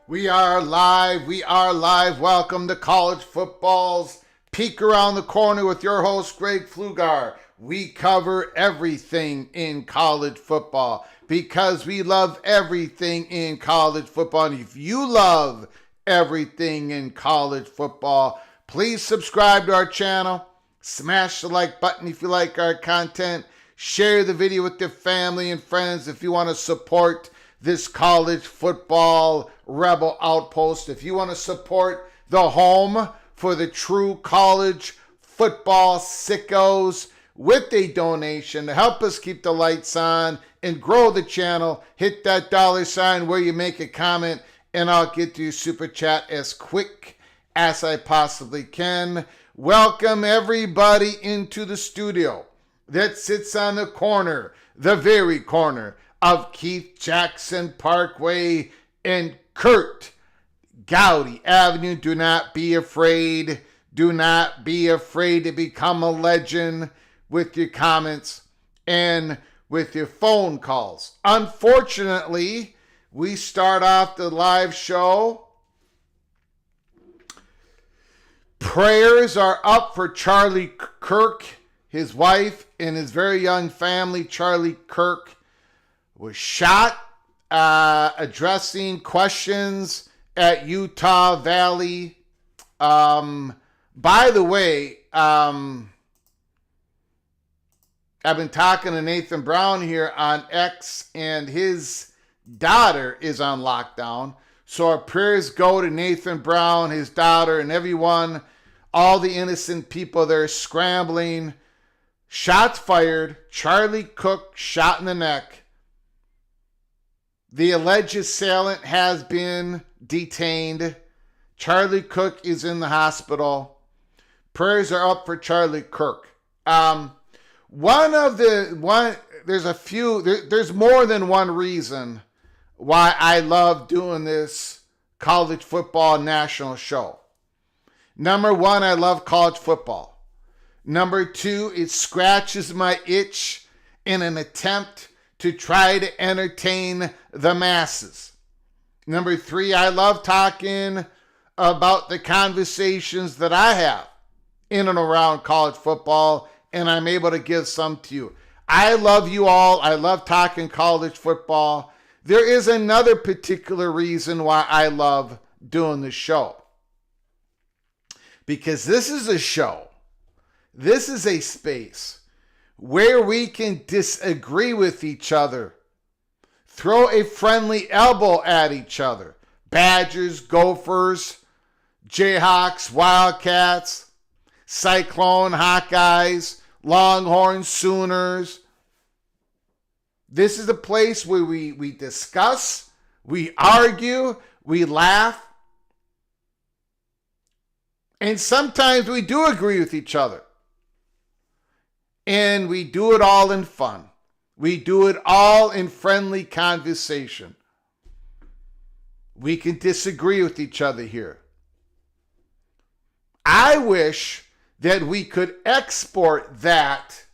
We are live. We are live. Welcome to College Football's Peek Around the Corner with your host, Greg Pflugar. We cover everything in college football because we love everything in college football. And if you love everything in college football, please subscribe to our channel. Smash the like button if you like our content. Share the video with your family and friends if you want to support this college football rebel outpost. If you want to support the home for the true college football sickos with a donation to help us keep the lights on and grow the channel, hit that $sign where you make a comment and I'll get to your super chat as quick as I possibly can. Welcome everybody into the studio that sits on the corner, the very corner of Keith Jackson Parkway and Kurt Gowdy Avenue. Do not be afraid. Do not be afraid to become a legend with your comments and with your phone calls. Unfortunately, we start off the live show. Prayers are up for Charlie Kirk, his wife, and his very young family. Charlie Kirk was shot addressing questions at Utah Valley. By the way, I've been talking to Nathan Brown here on X, and his daughter is on lockdown. So our prayers go to Nathan Brown, his daughter, and everyone, all the innocent people that are scrambling. Shots fired. Charlie Cook shot in the neck. The alleged assailant has been detained. Charlie Cook is in the hospital. Prayers are up for Charlie Kirk. There's more than one reason why I love doing this college football national show. Number one, I love college football. Number two, it scratches my itch in an attempt to try to entertain the masses. Number three, I love talking about the conversations that I have in and around college football, and I'm able to give some to you. I love you all. I love talking college football. There is another particular reason why I love doing the show. Because this is a show, this is a space where we can disagree with each other, throw a friendly elbow at each other. Badgers, Gophers, Jayhawks, Wildcats, Cyclone, Hawkeyes, Longhorns, Sooners. This is a place where we discuss, we argue, we laugh, and sometimes we do agree with each other. And we do it all in fun. We do it all in friendly conversation. We can disagree with each other here. I wish that we could export that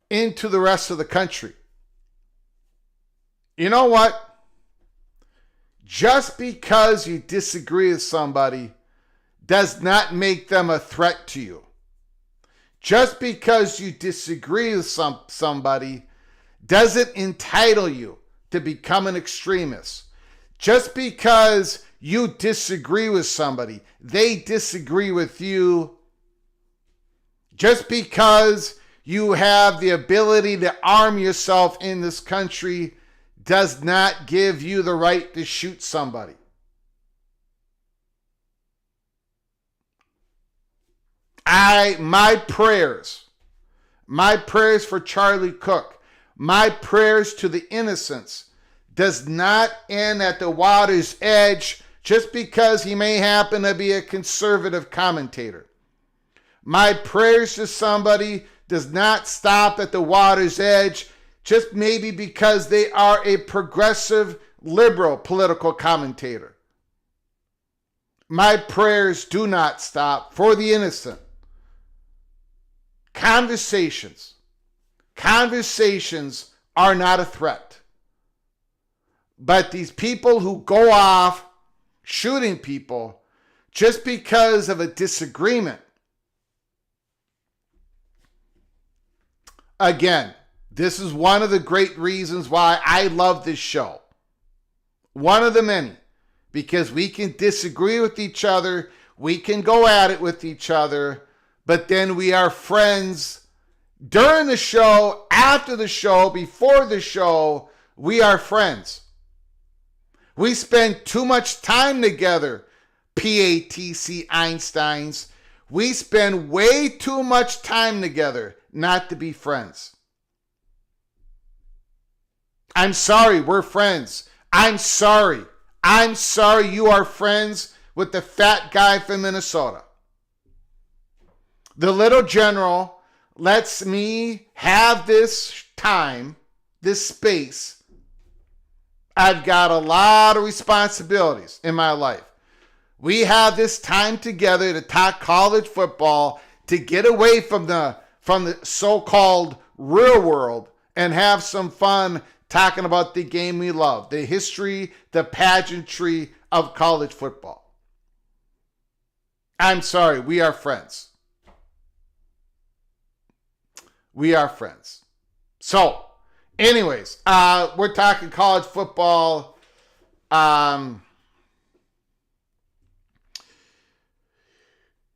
into the rest of the country. You know what? Just because you disagree with somebody does not make them a threat to you. Just because you disagree with somebody doesn't entitle you to become an extremist. Just because you disagree with somebody, they disagree with you. Just because you have the ability to arm yourself in this country does not give you the right to shoot somebody. My prayers for Charlie Cook, my prayers to the innocents does not end at the water's edge just because he may happen to be a conservative commentator. My prayers to somebody does not stop at the water's edge just maybe because they are a progressive liberal political commentator. My prayers do not stop for the innocent. Conversations are not a threat. But these people who go off shooting people just because of a disagreement, again, this is one of the great reasons why I love this show. One of the many. Because we can disagree with each other, we can go at it with each other, but then we are friends during the show, after the show, before the show, we are friends. We spend too much time together, PATC Einsteins. We spend way too much time together not to be friends. I'm sorry, we're friends. I'm sorry you are friends with the fat guy from Minnesota. The little general lets me have this time, this space. I've got a lot of responsibilities in my life. We have this time together to talk college football, to get away from the so-called real world and have some fun talking about the game we love, the history, the pageantry of college football. I'm sorry, we are friends. We are friends. So, anyways, we're talking college football.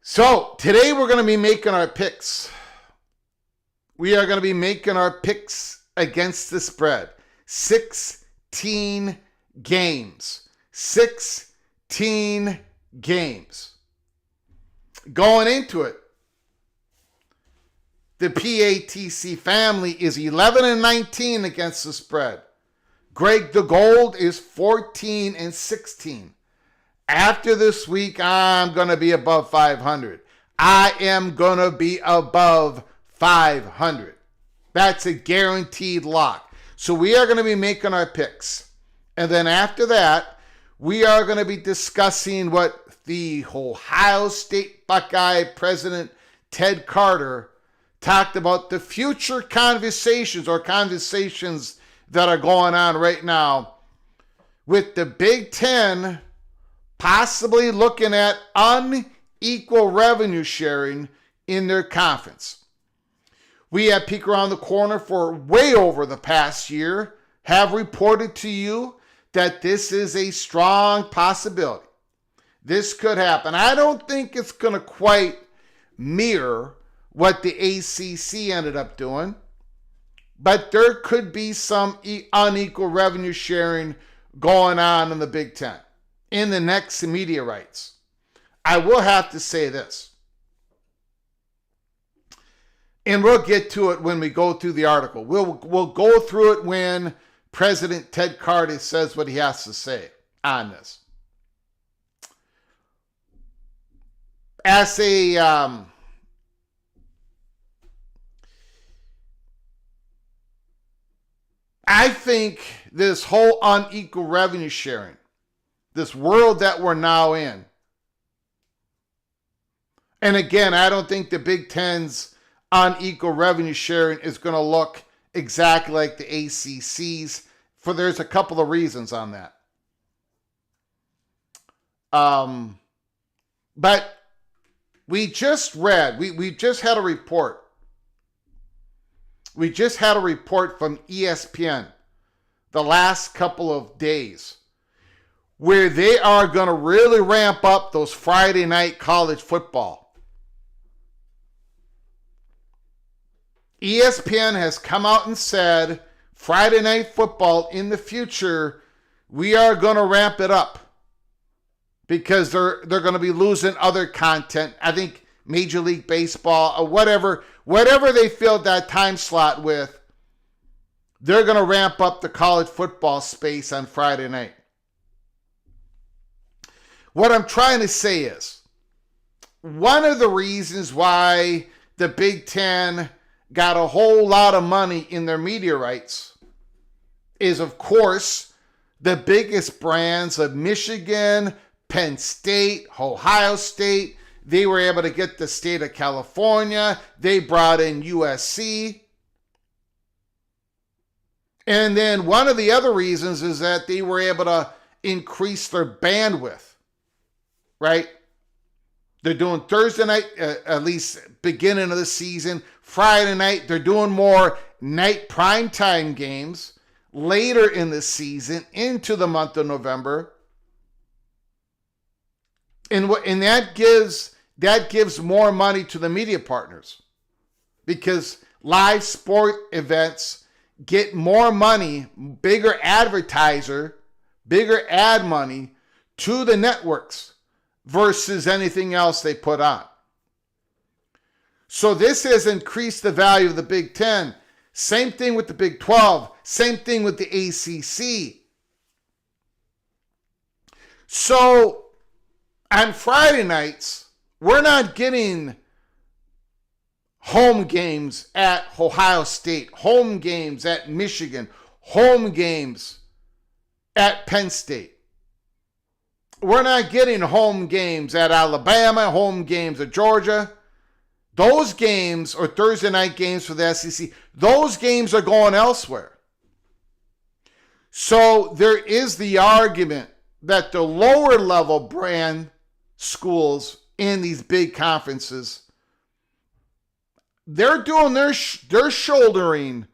So, today we're going to be making our picks. We are going to be making our picks against the spread. 16 games. 16 games. Going into it, the PATC family is 11-19 against the spread. Greg the Gold is 14-16. After this week, I'm going to be above 500. I am going to be above 500. That's a guaranteed lock. So we are going to be making our picks. And then after that, we are going to be discussing what the Ohio State Buckeye president, Ted Carter, talked about the future conversations that are going on right now with the Big Ten possibly looking at unequal revenue sharing in their conference. We at Peek Around the Corner for way over the past year have reported to you that this is a strong possibility. This could happen. I don't think it's going to quite mirror what the ACC ended up doing, but there could be some unequal revenue sharing going on in the Big Ten in the next media rights. I will have to say this, and we'll get to it when we go through the article. We'll go through it when President Ted Carter says what he has to say on this. As a I think this whole unequal revenue sharing, this world that we're now in, and again, I don't think the Big Ten's unequal revenue sharing is going to look exactly like the ACC's, for there's a couple of reasons on that. But we just read, we just had a report. We just had a report from ESPN the last couple of days where they are going to really ramp up those Friday night college football. ESPN has come out and said Friday night football in the future, we are going to ramp it up because they're going to be losing other content. I think Major League Baseball or whatever they filled that time slot with, they're going to ramp up the college football space on Friday night. What I'm trying to say is, one of the reasons why the Big Ten got a whole lot of money in their media rights is, of course, the biggest brands of Michigan, Penn State, Ohio State. They were able to get the state of California. They brought in USC. And then one of the other reasons is that they were able to increase their bandwidth, right? They're doing Thursday night, at least beginning of the season. Friday night, they're doing more night primetime games later in the season into the month of November. And that gives more money to the media partners because live sport events get more money, bigger ad money to the networks versus anything else they put on. So this has increased the value of the Big Ten. Same thing with the Big 12. Same thing with the ACC. So on Friday nights, we're not getting home games at Ohio State, home games at Michigan, home games at Penn State. We're not getting home games at Alabama, home games at Georgia. Those games, or Thursday night games for the SEC, those games are going elsewhere. So there is the argument that the lower level brand schools in these big conferences, they're doing they're shouldering,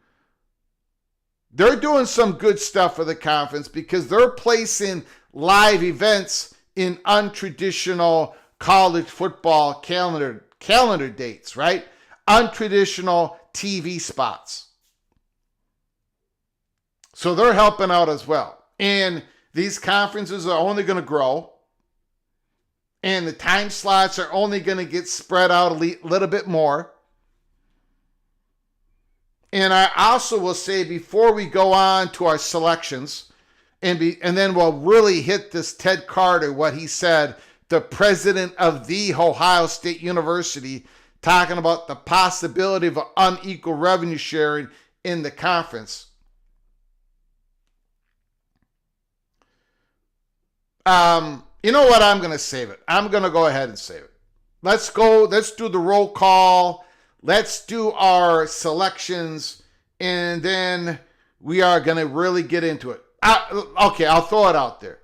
they're doing some good stuff for the conference because they're placing live events in untraditional college football calendar dates, right? Untraditional TV spots. So they're helping out as well. And these conferences are only going to grow. And the time slots are only going to get spread out a little bit more. And I also will say, before we go on to our selections, and then we'll really hit this Ted Carter, what he said the president of the Ohio State University, talking about the possibility of unequal revenue sharing in the conference. You know what? I'm going to save it. I'm going to go ahead and save it. Let's go. Let's do the roll call. Let's do our selections, and then we are going to really get into it. Okay, I'll throw it out there.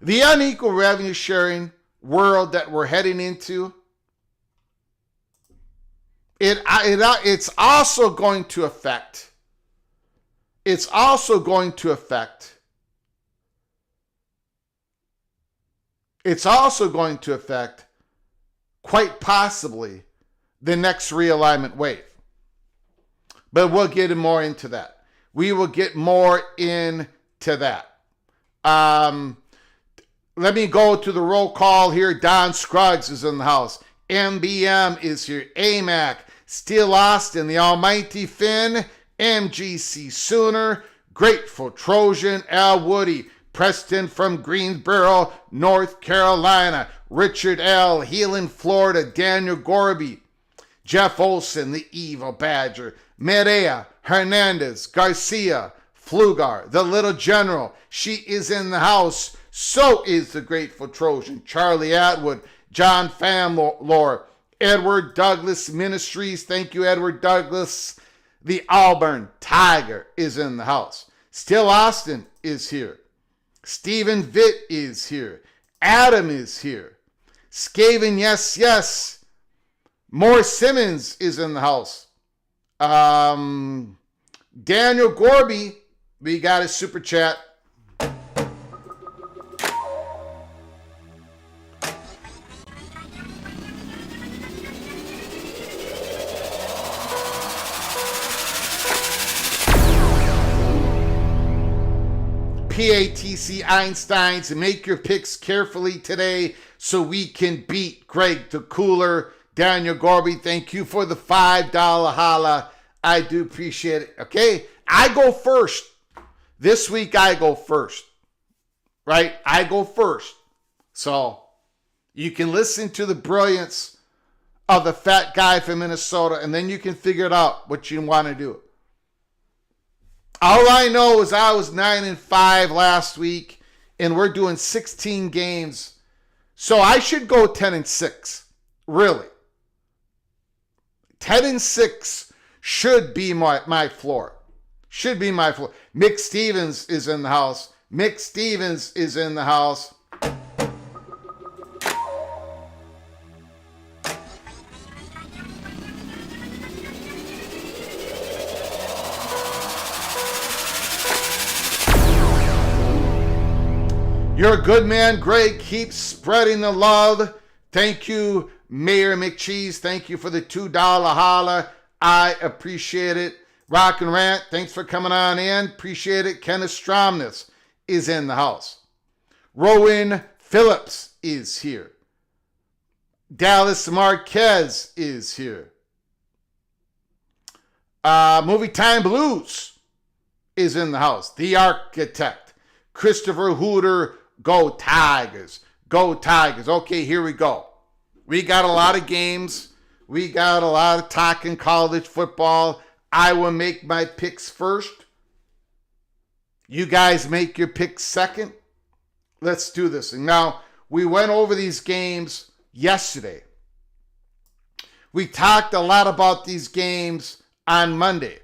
The unequal revenue sharing world that we're heading into, it's also going to affect. It's also going to affect quite possibly the next realignment wave. But we'll get more into that. We will get more into that. Let me go to the roll call here. Don Scruggs is in the house. MBM is here. AMAC, Steel Austin, the Almighty Finn, MGC Sooner, Grateful Trojan, Al Woody, Preston from Greensboro, North Carolina, Richard L., Heelan, Florida, Daniel Gorby, Jeff Olson, the Evil Badger, Medea, Hernandez, Garcia, Flugar, the Little General. She is in the house. So is the Grateful Trojan, Charlie Atwood, John Famlore, Edward Douglas Ministries. Thank you, Edward Douglas. The Auburn Tiger is in the house. Still Austin is here. Stephen Vitt is here. Adam is here. Skaven, yes. Moore Simmons is in the house. Daniel Gorby, we got his super chat. PATC Einsteins, make your picks carefully today so we can beat Greg the Cooler. Daniel Gorby, thank you for the $5 holla. I do appreciate it. Okay, I go first. This week I go first. Right? I go first. So you can listen to the brilliance of the fat guy from Minnesota, and then you can figure it out what you want to do. All I know is I was 9-5 last week, and we're doing 16 games. So I should go 10-6. Really. 10-6 should be my floor. Should be my floor. Mick Stevens is in the house. Mick Stevens is in the house. You're a good man, Greg. Keep spreading the love. Thank you, Mayor McCheese. Thank you for the $2 holla. I appreciate it. Rock and Rant, thanks for coming on in. Appreciate it. Kenneth Stromness is in the house. Rowan Phillips is here. Dallas Marquez is here. Movie Time Blues is in the house. The Architect. Christopher Hooter. Go Tigers. Go Tigers. Okay, here we go. We got a lot of games. We got a lot of talking college football. I will make my picks first. You guys make your picks second. Let's do this. And now, we went over these games yesterday. We talked a lot about these games on Monday.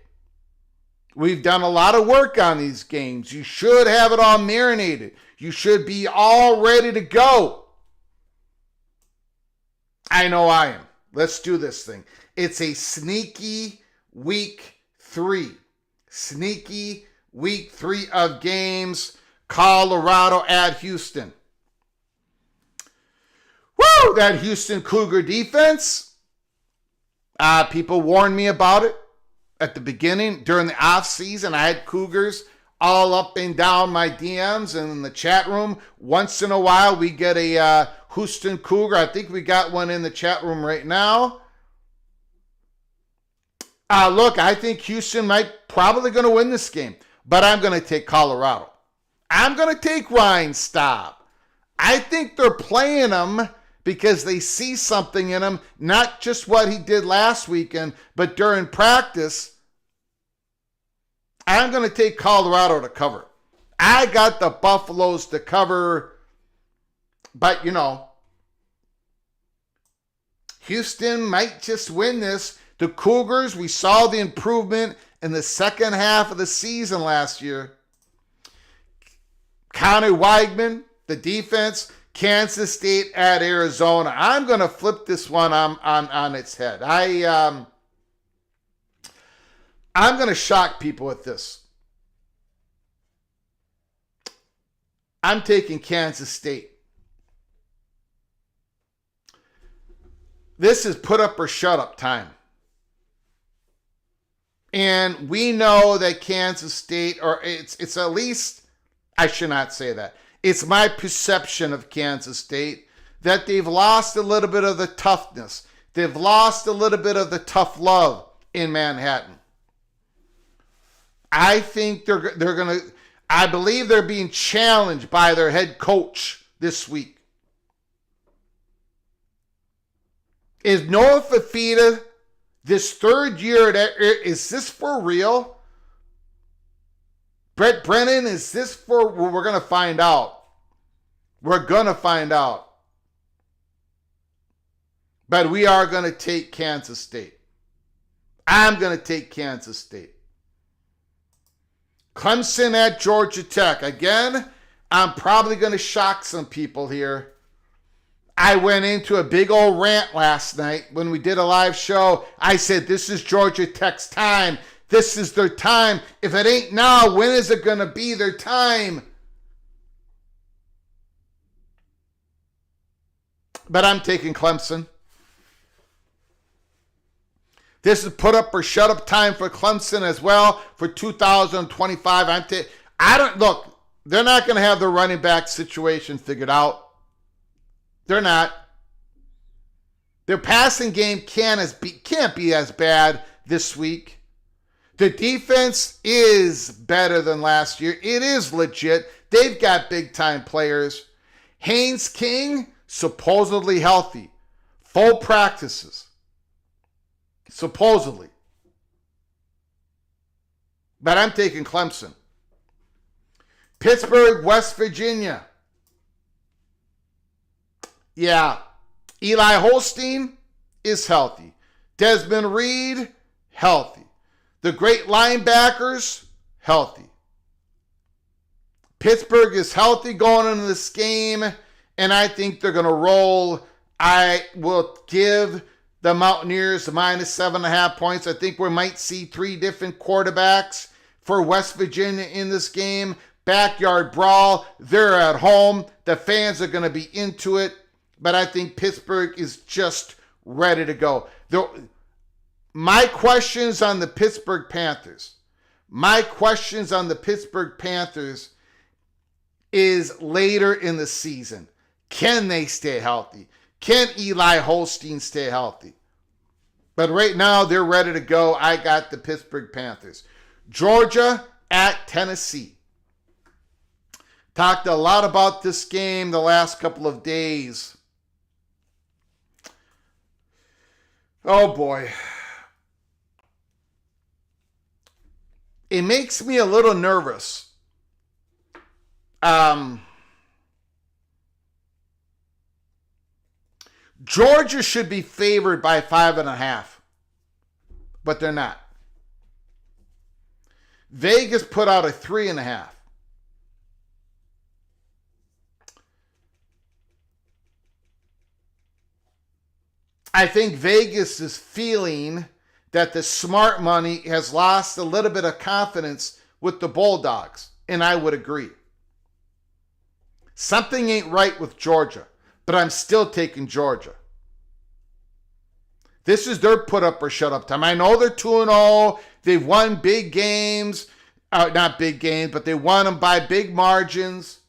We've done a lot of work on these games. You should have it all marinated. You should be all ready to go. I know I am. Let's do this thing. It's a sneaky week 3. Sneaky week 3 of games. Colorado at Houston. Woo! That Houston Cougar defense. People warned me about it at the beginning. During the offseason, I had Cougars all up and down my DMs and in the chat room. Once in a while, we get a Houston Cougar. I think we got one in the chat room right now. Look, I think Houston probably going to win this game, but I'm going to take Colorado. I'm going to take Ryan Staub. I think they're playing him because they see something in him, not just what he did last weekend, but during practice. I'm going to take Colorado to cover. I got the Buffaloes to cover, but Houston might just win this. The Cougars, we saw the improvement in the second half of the season last year. Connor Weigman, the defense, Kansas State at Arizona. I'm going to flip this one on its head. I'm going to shock people with this. I'm taking Kansas State. This is put up or shut up time. And we know that Kansas State, or it's at least, I should not say that. It's my perception of Kansas State that they've lost a little bit of the toughness. They've lost a little bit of the tough love in Manhattan. I think they're going to, I believe they're being challenged by their head coach this week. Is Noah Fafita, this third year, is this for real? Brett Brennan, is this for, well, we're going to find out. We're going to find out. But we are going to take Kansas State. I'm going to take Kansas State. Clemson at Georgia Tech. Again, I'm probably going to shock some people here. I went into a big old rant last night when we did a live show. I said, this is Georgia Tech's time. This is their time. If it ain't now, when is it going to be their time? But I'm taking Clemson. This is put up or shut up time for Clemson as well for 2025. Look, they're not going to have the running back situation figured out. They're not. Their passing game can't be as bad this week. The defense is better than last year. It is legit. They've got big-time players. Haynes King, supposedly healthy. Full practices. Supposedly. But I'm taking Clemson. Pittsburgh, West Virginia. Yeah, Eli Holstein is healthy. Desmond Reed, healthy. The great linebackers, healthy. Pittsburgh is healthy going into this game, and I think they're going to roll. I will give the Mountaineers minus 7.5 points. I think we might see 3 different quarterbacks for West Virginia in this game. Backyard brawl. They're at home. The fans are going to be into it. But I think Pittsburgh is just ready to go. My questions on the Pittsburgh Panthers is later in the season. Can they stay healthy? Can Eli Holstein stay healthy? But right now, they're ready to go. I got the Pittsburgh Panthers. Georgia at Tennessee. Talked a lot about this game the last couple of days. Oh boy. It makes me a little nervous. Georgia should be favored by 5.5, but they're not. Vegas put out a 3.5. I think Vegas is feeling that the smart money has lost a little bit of confidence with the Bulldogs, and I would agree. Something ain't right with Georgia, but I'm still taking Georgia. This is their put up or shut up time. I know they're 2-0. They've won big games. Not big games, but they won them by big margins.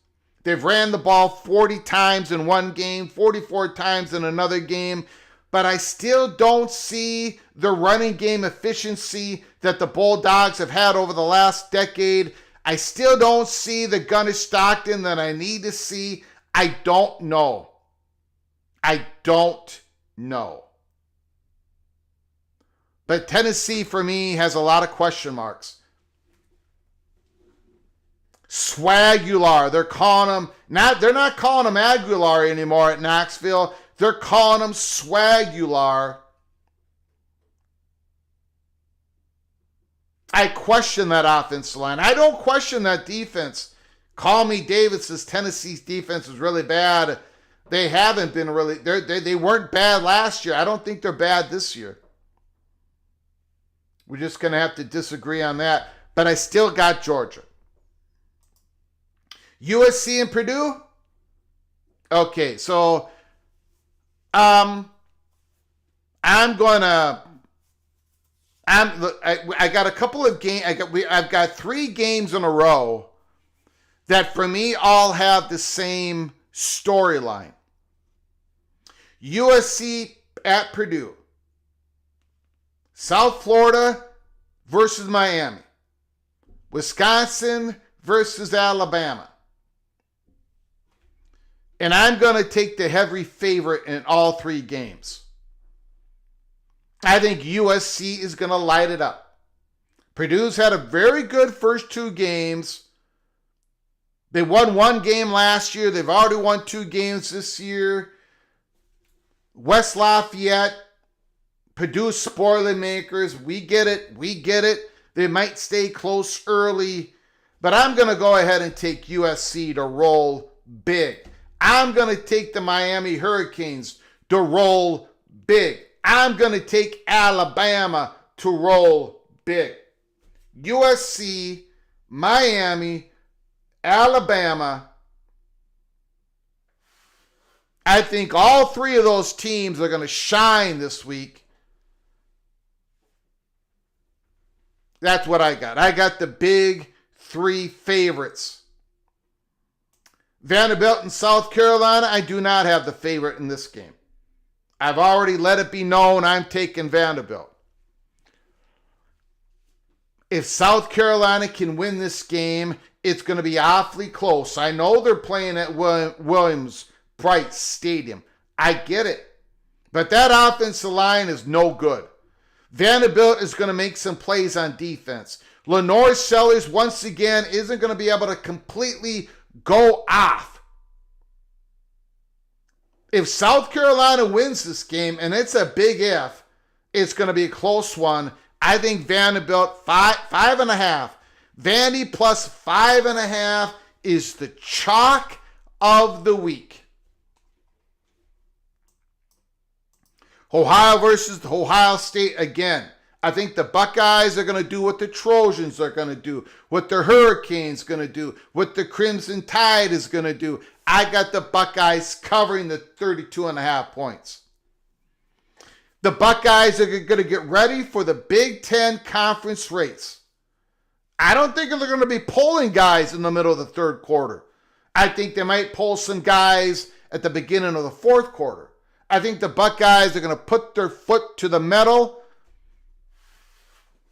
They've ran the ball 40 times in one game, 44 times in another game. But I still don't see the running game efficiency that the Bulldogs have had over the last decade. I still don't see the Gunnar Stockton that I need to see. I don't know. I don't know. But Tennessee, for me, has a lot of question marks. Swagular, they're calling him, they're not calling him Aguilar anymore at Knoxville. They're calling him Swagular. I question that offensive line. I don't question that defense. Call me David says Tennessee's defense is really bad. They haven't been really, they weren't bad last year. I don't think they're bad this year. We're just going to have to disagree on that. But I still got Georgia. USC and Purdue? Okay, so I got a couple of games. I've got 3 games in a row that for me all have the same storyline. USC at Purdue. South Florida versus Miami. Wisconsin versus Alabama. And I'm going to take the heavy favorite in all 3 games. I think USC is going to light it up. Purdue's had a very good first 2 games. They won 1 game last year. They've already won 2 games this year. West Lafayette, Purdue Spoilermakers. We get it. They might stay close early. But I'm going to go ahead and take USC to roll big. I'm going to take the Miami Hurricanes to roll big. I'm going to take Alabama to roll big. USC, Miami, Alabama. I think all 3 of those teams are going to shine this week. That's what I got. I got the big 3 favorites. Vanderbilt and South Carolina, I do not have the favorite in this game. I've already let it be known I'm taking Vanderbilt. If South Carolina can win this game, it's going to be awfully close. I know they're playing at Williams-Brice Stadium. I get it. But that offensive line is no good. Vanderbilt is going to make some plays on defense. Lenore Sellers, once again, isn't going to be able to completely go off. If South Carolina wins this game, and it's a big if, it's going to be a close one. I think Vanderbilt 5.5. Vandy plus 5.5 is the chalk of the week. Ohio versus Ohio State again. I think the Buckeyes are going to do what the Trojans are going to do, what the Hurricanes going to do, what the Crimson Tide is going to do. I got the Buckeyes covering the 32.5 points. The Buckeyes are going to get ready for the Big Ten conference race. I don't think they're going to be pulling guys in the middle of the 3rd quarter. I think they might pull some guys at the beginning of the 4th quarter. I think the Buckeyes are going to put their foot to the metal.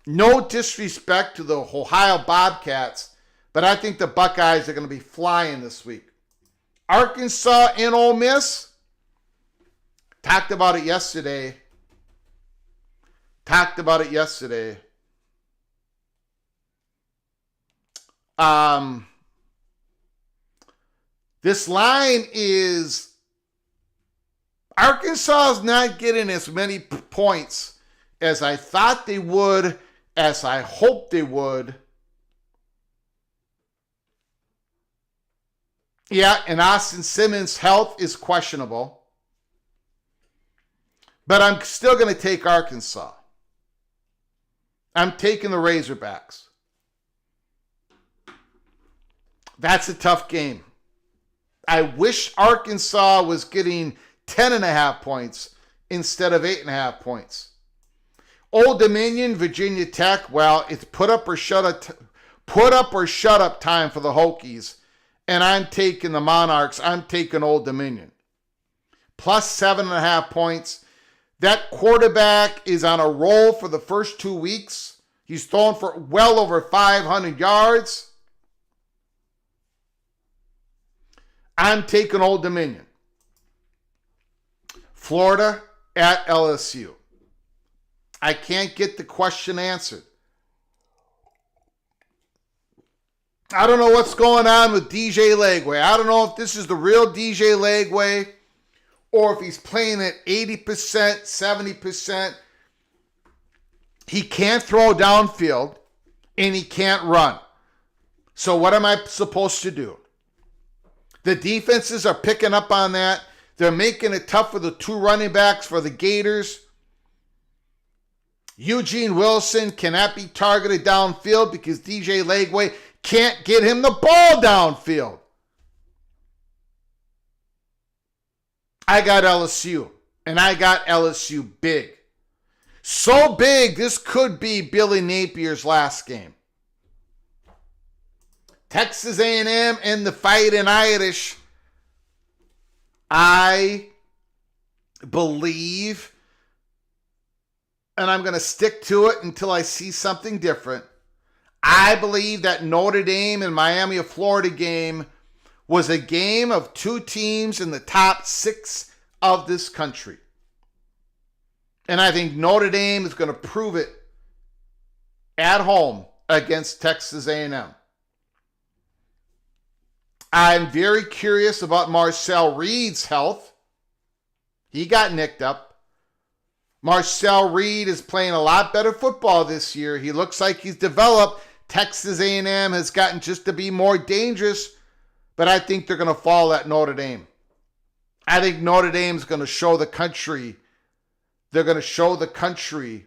No disrespect to the Ohio Bobcats, but I think the Buckeyes are going to be flying this week. Arkansas and Ole Miss. Talked about it yesterday. This line is Arkansas is not getting as many points as I thought they would, as I hoped they would. Yeah, and Austin Simmons' health is questionable. But I'm still going to take Arkansas. I'm taking the Razorbacks. That's a tough game. I wish Arkansas was getting 10.5 points instead of 8.5 points. Old Dominion, Virginia Tech, well, it's put up or shut up time for the Hokies. And I'm taking the Monarchs. I'm taking Old Dominion. Plus 7.5 points. That quarterback is on a roll for the first 2 weeks. He's thrown for well over 500 yards. I'm taking Old Dominion. Florida at LSU. I can't get the question answered. I don't know what's going on with DJ Lagway. I don't know if this is the real DJ Lagway or if he's playing at 80%, 70%. He can't throw downfield and he can't run. So what am I supposed to do? The defenses are picking up on that. They're making it tough for the two running backs for the Gators. Eugene Wilson cannot be targeted downfield because DJ Lagway can't get him the ball downfield. I got LSU, and I got LSU big. So big, this could be Billy Napier's last game. Texas A&M and the Fighting Irish. I believe, and I'm going to stick to it until I see something different. I believe that Notre Dame and Miami of Florida game was a game of two teams in the top 6 of this country. And I think Notre Dame is going to prove it at home against Texas A&M. I'm very curious about Marcel Reed's health. He got nicked up. Marcel Reed is playing a lot better football this year. He looks like he's developed. Texas A&M has gotten just to be more dangerous, but I think they're going to fall at Notre Dame. I think Notre Dame's going to show the country. They're going to show the country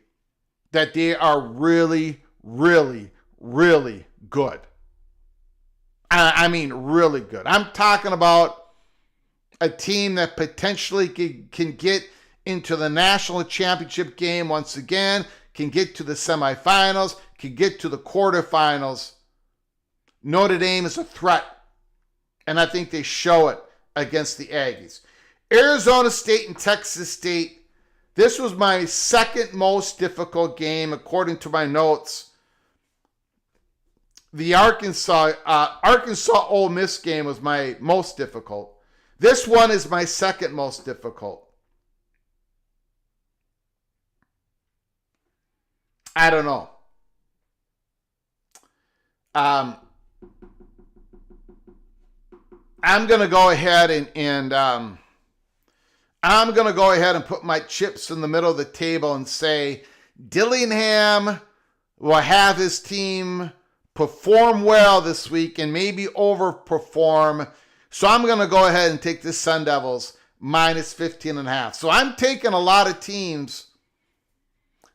that they are really, really, really good. I mean, really good. I'm talking about a team that potentially can get into the national championship game once again, can get to the semifinals, can get to the quarterfinals. Notre Dame is a threat, and I think they show it against the Aggies. Arizona State and Texas State. This was my second most difficult game, according to my notes. The Arkansas Ole Miss game was my most difficult. This one is my second most difficult. I don't know. I'm going to go ahead and I'm going to go ahead and put my chips in the middle of the table and say Dillingham will have his team perform well this week and maybe overperform. So I'm going to go ahead and take the Sun Devils minus 15.5. So I'm taking a lot of teams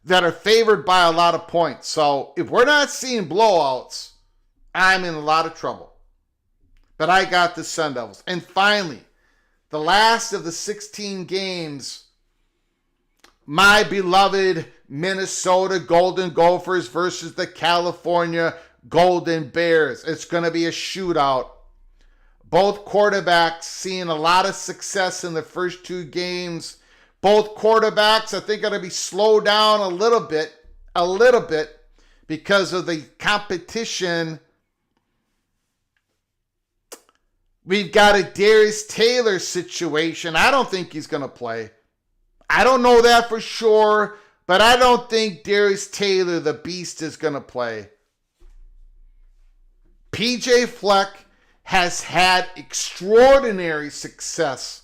that are favored by a lot of points. So if we're not seeing blowouts, I'm in a lot of trouble. But I got the Sun Devils. And finally, the last of the 16 games, my beloved Minnesota Golden Gophers versus the California Golden Bears. It's going to be a shootout. Both quarterbacks seeing a lot of success in the first 2 games. Both quarterbacks, I think, are going to be slowed down a little bit because of the competition. We've got a Darius Taylor situation. I don't think he's going to play. I don't know that for sure, but I don't think Darius Taylor, the beast, is going to play. PJ Fleck has had extraordinary success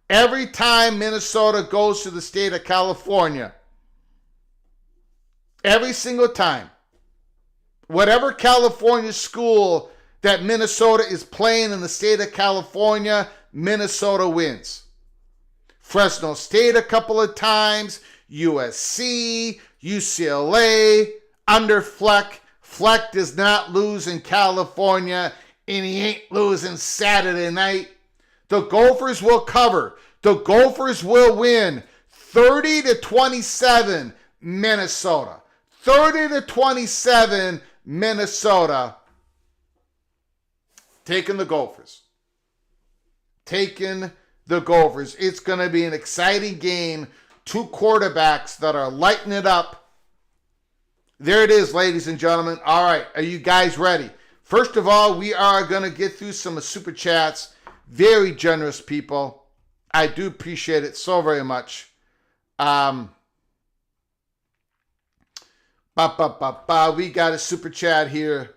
every time Minnesota goes to the state of California. Every single time. Whatever California school that Minnesota is playing in the state of California, Minnesota wins. Fresno State a couple of times, USC, UCLA, under Fleck. Fleck does not lose in California, and he ain't losing Saturday night. The Gophers will cover. The Gophers will win 30-27 Minnesota. 30-27 Minnesota. Taking the Gophers. Taking the Gophers. It's going to be an exciting game. 2 quarterbacks that are lighting it up. There it is, ladies and gentlemen. All right, are you guys ready? First of all, we are going to get through some super chats. Very generous people. I do appreciate it so very much. We got a super chat here.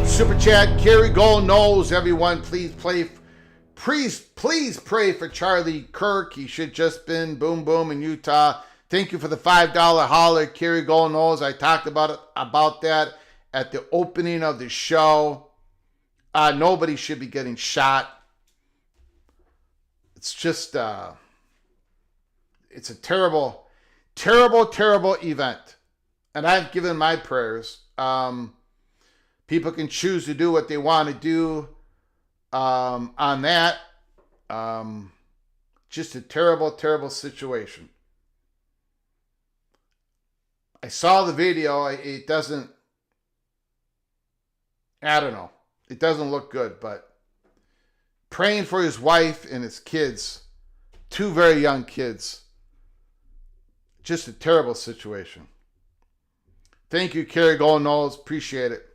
Super chat, Kerry Gold knows everyone. Please pray for Charlie Kirk. He should just been boom boom in Utah. Thank you for the $5 holler. Kerry Gold knows I talked about that at the opening of the show. Nobody should be getting shot. It's just it's a terrible, terrible, terrible event. And I've given my prayers. People can choose to do what they want to do on that. Just a terrible, terrible situation. I saw the video. It doesn't, I don't know. It doesn't look good, but praying for his wife and his kids, 2 very young kids. Just a terrible situation. Thank you, Kerry Gold Knowles. Appreciate it.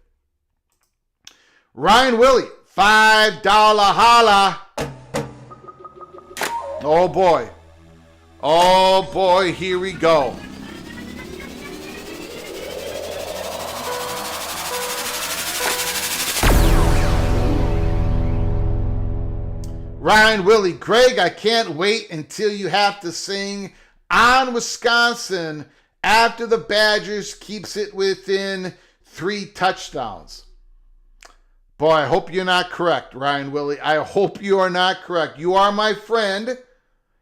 Ryan Willie, $5 holla. Oh boy. Oh boy, here we go. Ryan Willie, Greg, I can't wait until you have to sing on Wisconsin after the Badgers keeps it within 3 touchdowns. Boy, I hope you're not correct, Ryan Willie. I hope you are not correct. You are my friend.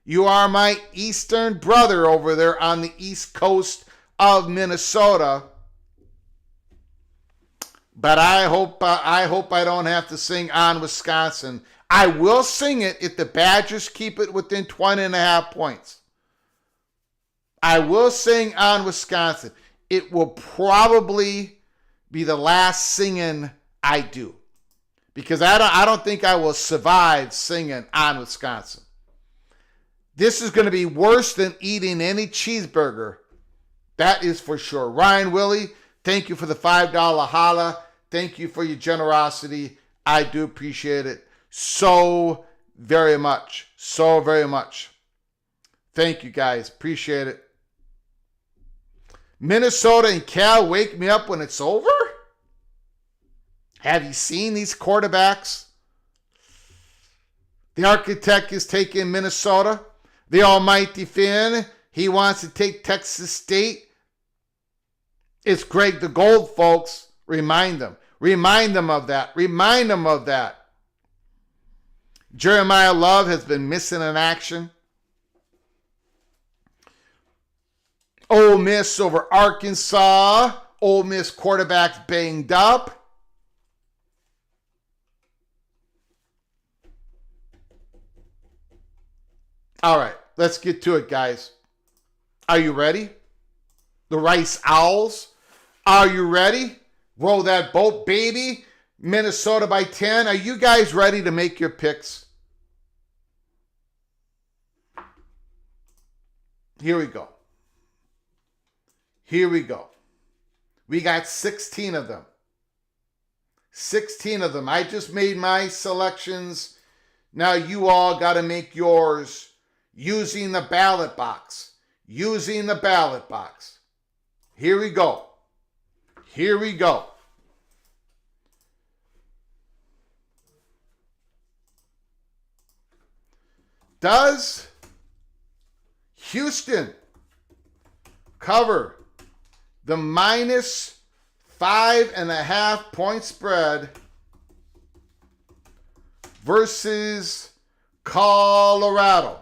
You are my Eastern brother over there on the East Coast of Minnesota. But I hope I don't have to sing on Wisconsin. I will sing it if the Badgers keep it within 20.5 points. I will sing on Wisconsin. It will probably be the last singing I do. Because I don't think I will survive singing on Wisconsin. This is going to be worse than eating any cheeseburger. That is for sure. Ryan Willie, thank you for the $5 holla. Thank you for your generosity. I do appreciate it so very much. So very much. Thank you, guys. Appreciate it. Minnesota and Cal, wake me up when it's over? Have you seen these quarterbacks? The architect is taking Minnesota. The almighty Finn, he wants to take Texas State. It's Greg the Gold, folks. Remind them. Remind them of that. Remind them of that. Jeremiah Love has been missing in action. Ole Miss over Arkansas. Ole Miss quarterback's banged up. All right, let's get to it, guys. Are you ready? The Rice Owls. Are you ready? Roll that boat, baby. Minnesota by 10. Are you guys ready to make your picks? Here we go. Here we go. We got 16 of them. 16 of them. I just made my selections. Now you all got to make yours using the ballot box. Using the ballot box. Here we go. Here we go. Does Houston cover the -5.5 point spread versus Colorado?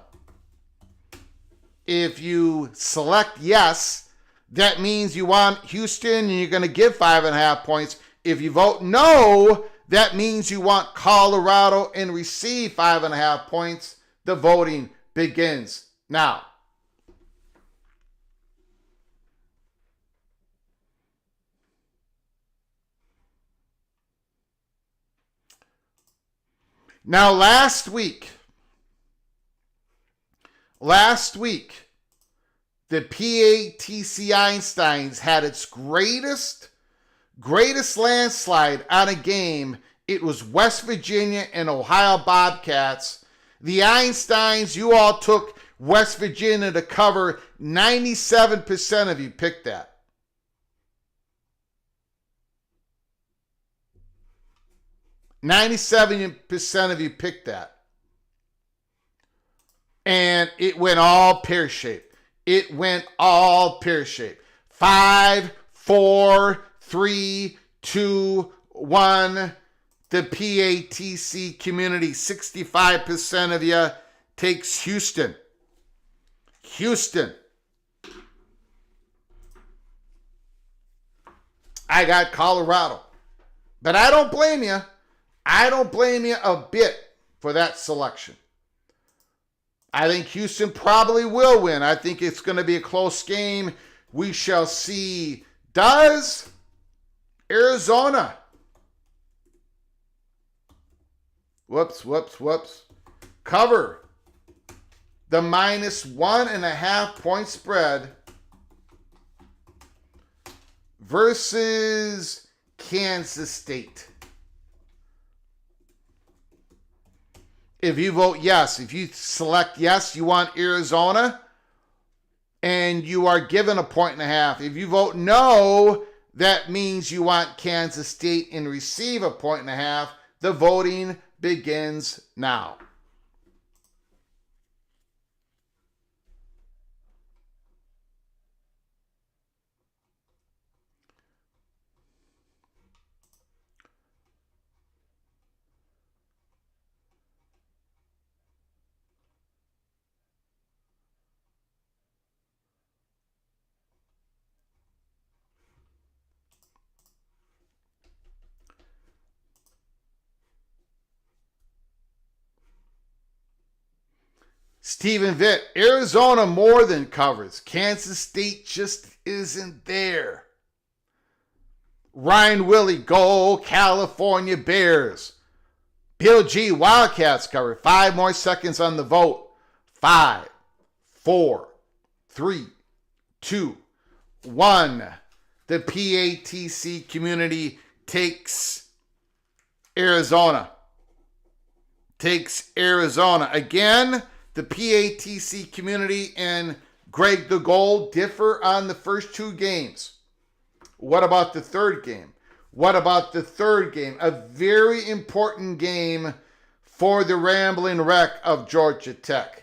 If you select yes, that means you want Houston and you're going to give 5.5 points. If you vote no, that means you want Colorado and receive 5.5 points. The voting begins now. Now, last week, Last week, the PATC Einsteins had its greatest landslide on a game. It was West Virginia and Ohio Bobcats. The Einsteins, you all took West Virginia to cover. 97% of you picked that. 97% of you picked that. And it went all pear-shaped. It went all pear-shaped. 5, 4, 3, 2, 1. The PATC community, 65% of you takes Houston. Houston. I got Colorado. But I don't blame you. I don't blame you a bit for that selection. I think Houston probably will win. I think it's going to be a close game. We shall see. Does Arizona, cover the -1.5 point spread versus Kansas State? If you vote yes, if you select yes, you want Arizona, and you are given a 1.5. If you vote no, that means you want Kansas State and receive a 1.5. The voting begins now. Stephen Vitt, Arizona more than covers. Kansas State just isn't there. Ryan Willie, go California Bears. Bill G, Wildcats cover. 5 more seconds on the vote. 5, 4, 3, 2, 1. The PATC community takes Arizona. Takes Arizona. Again, the PATC community and Greg the Gold differ on the first 2 games. What about the third game? What about the third game? A very important game for the Rambling Wreck of Georgia Tech.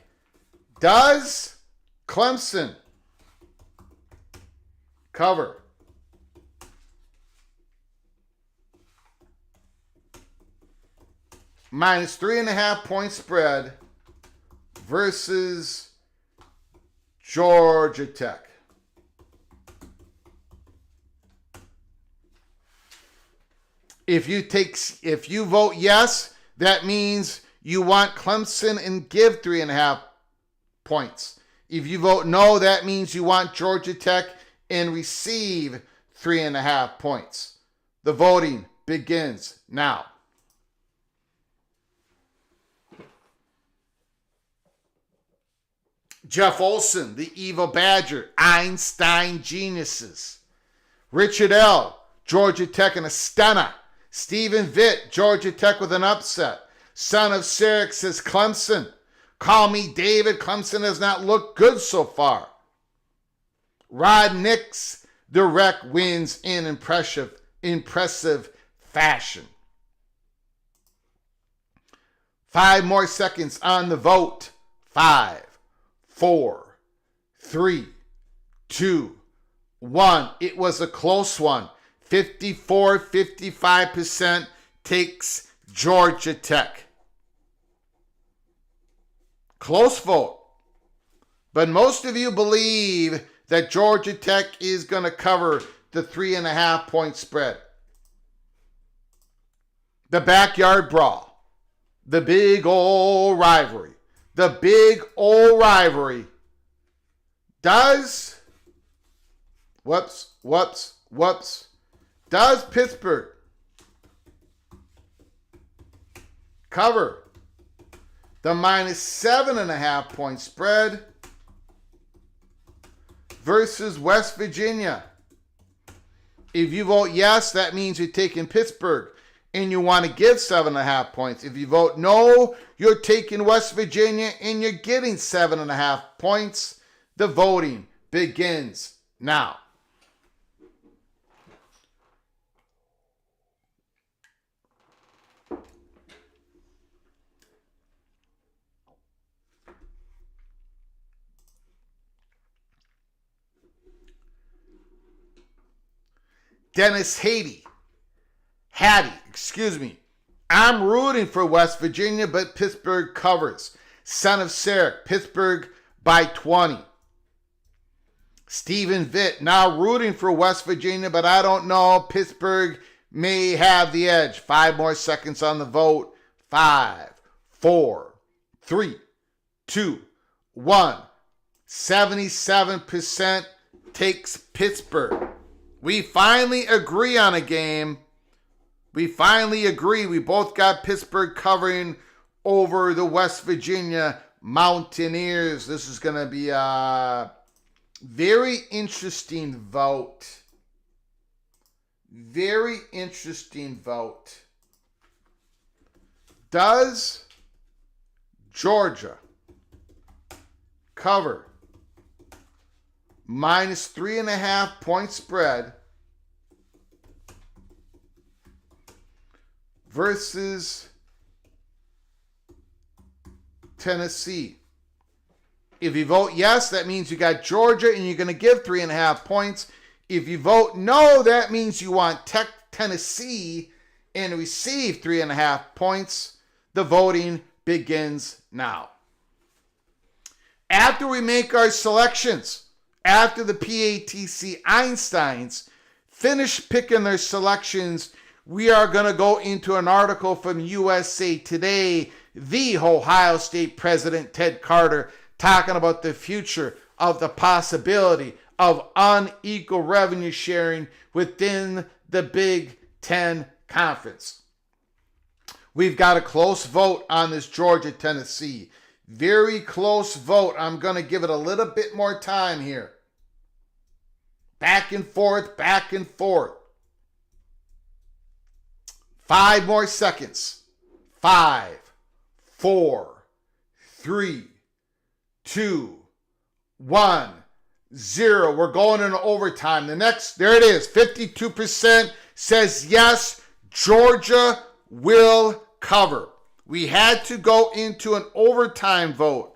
Does Clemson cover? -3.5 point spread versus Georgia Tech. If you vote yes, that means you want Clemson and give 3.5 points. If you vote no, that means you want Georgia Tech and receive 3.5 points. The voting begins now. Jeff Olson, the Evil Badger, Einstein Geniuses. Richard L., Georgia Tech and a stunner. Stephen Vitt, Georgia Tech with an upset. Son of Sarek says Clemson. Call me David, Clemson has not looked good so far. Rod Nix, the Wreck wins in impressive fashion. 5 more seconds on the vote. 5, 4, 3, 2, 1. It was a close one. 55% takes Georgia Tech. Close vote. But most of you believe that Georgia Tech is going to cover the 3.5 point spread. The backyard brawl. The big old rivalry. The big old rivalry. Does Pittsburgh cover the minus 7.5 point spread versus West Virginia. If you vote yes, that means you're taking Pittsburgh and you want to give 7.5 points. If you vote no, you're taking West Virginia and you're getting 7.5 points. The voting begins now. Dennis Hattie, I'm rooting for West Virginia, but Pittsburgh covers. Son of Sarek, Pittsburgh by 20. Stephen Vitt, now rooting for West Virginia, but I don't know. Pittsburgh may have the edge. 5 more seconds on the vote. 5, 4, 3, 2, 1. 77% takes Pittsburgh. We finally agree on a game. We finally agree. We both got Pittsburgh covering over the West Virginia Mountaineers. This is going to be a very interesting vote. Very interesting vote. Does Georgia cover minus 3.5 point spread versus Tennessee? If you vote yes, that means you got Georgia and you're going to give 3.5 points. If you vote no, that means you want Tennessee and receive 3.5 points. The voting begins now. After we make our selections, after the PATC Einsteins finish picking their selections, we are going to go into an article from USA Today, the Ohio State President Ted Carter, talking about the future of the possibility of unequal revenue sharing within the Big Ten Conference. We've got a close vote on this Georgia-Tennessee. Very close vote. I'm going to give it a little bit more time here. Back and forth, back and forth. 5 more seconds. 5, 4, 3, 2, 1, 0. We're going into overtime. The next, there it is. 52% says yes, Georgia will cover. We had to go into an overtime vote,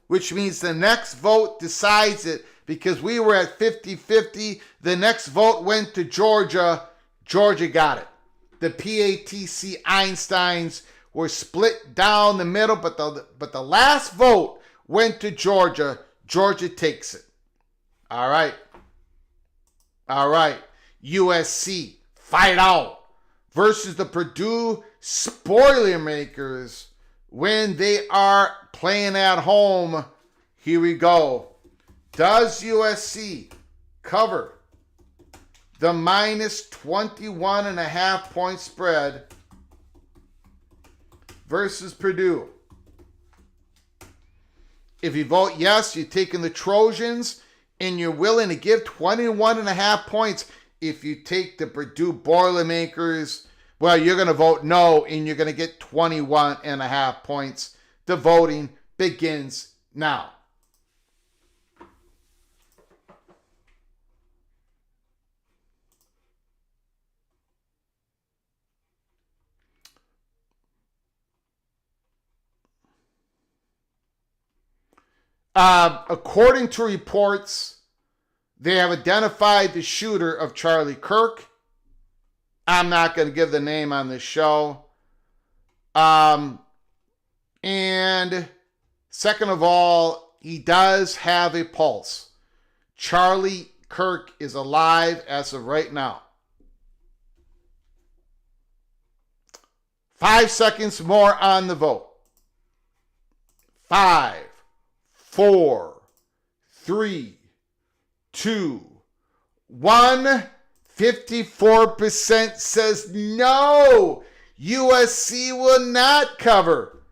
which means the next vote decides it, because we were at 50-50. The next vote went to Georgia. Georgia got it. The PATC Einsteins were split down the middle, but the last vote went to Georgia. Georgia takes it. All right. All right. USC, fight out versus the Purdue Spoilermakers when they are playing at home. Here we go. Does USC cover the minus 21.5 point spread versus Purdue? If you vote yes, you're taking the Trojans and you're willing to give 21.5 points. If you take the Purdue Boilermakers, well, you're going to vote no and you're going to get 21.5 points. The voting begins now. According to reports, they have identified the shooter of Charlie Kirk. I'm not going to give the name on this show. And second of all, he does have a pulse. Charlie Kirk is alive as of right now. 5 seconds more on the vote. 5, 4, 3, 2, 1. 54% says no. USC will not cover.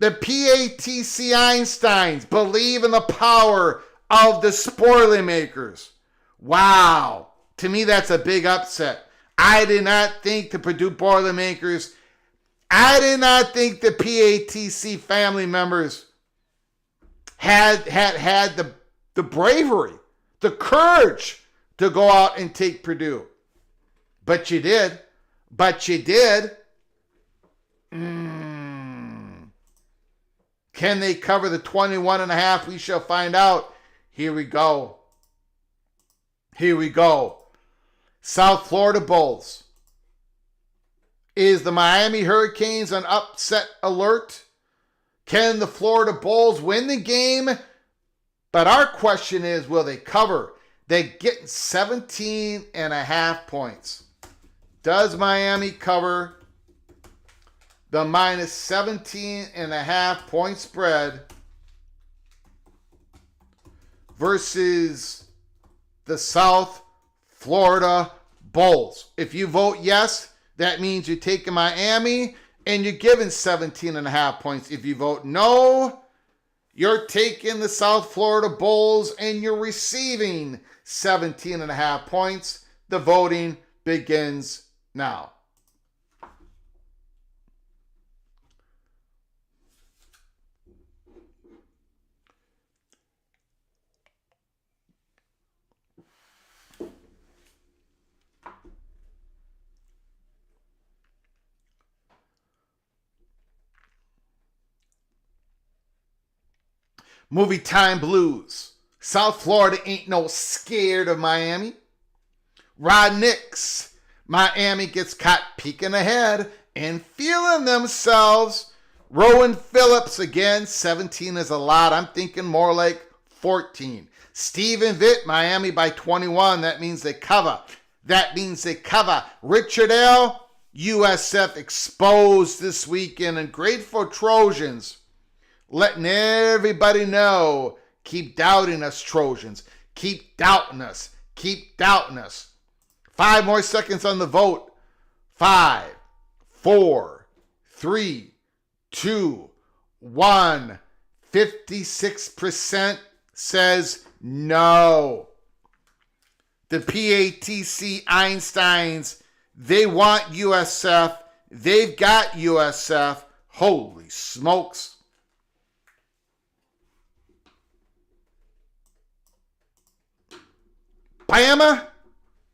The PATC Einsteins believe in the power of the Spoilermakers. Wow. To me, that's a big upset. I did not think the Purdue Boilermakers, I did not think the PATC family members had the bravery, the courage to go out and take Purdue. But you did. Can they cover the 21.5? We shall find out. Here we go. South Florida Bulls. Is the Miami Hurricanes on upset alert? Can the Florida Bulls win the game? But our question is, will they cover? They're getting 17.5 points. Does Miami cover the minus 17.5 point spread versus the South Florida Bulls? If you vote yes, that means you're taking Miami and you're giving 17.5 points. If you vote no, you're taking the South Florida Bulls and you're receiving 17.5 points. The voting begins now. Movie time blues. South Florida ain't no scared of Miami. Rod Nix. Miami gets caught peeking ahead and feeling themselves. Rowan Phillips again. 17 is a lot. I'm thinking more like 14. Steven Vitt. Miami by 21. That means they cover. Richard L. USF exposed this weekend, and Grateful Trojans letting everybody know, keep doubting us, Trojans. Keep doubting us. 5 more seconds on the vote. 5, 4, 3, 2, 1. 56% says no. The PATC Einsteins, they want USF. They've got USF. Holy smokes. Bama,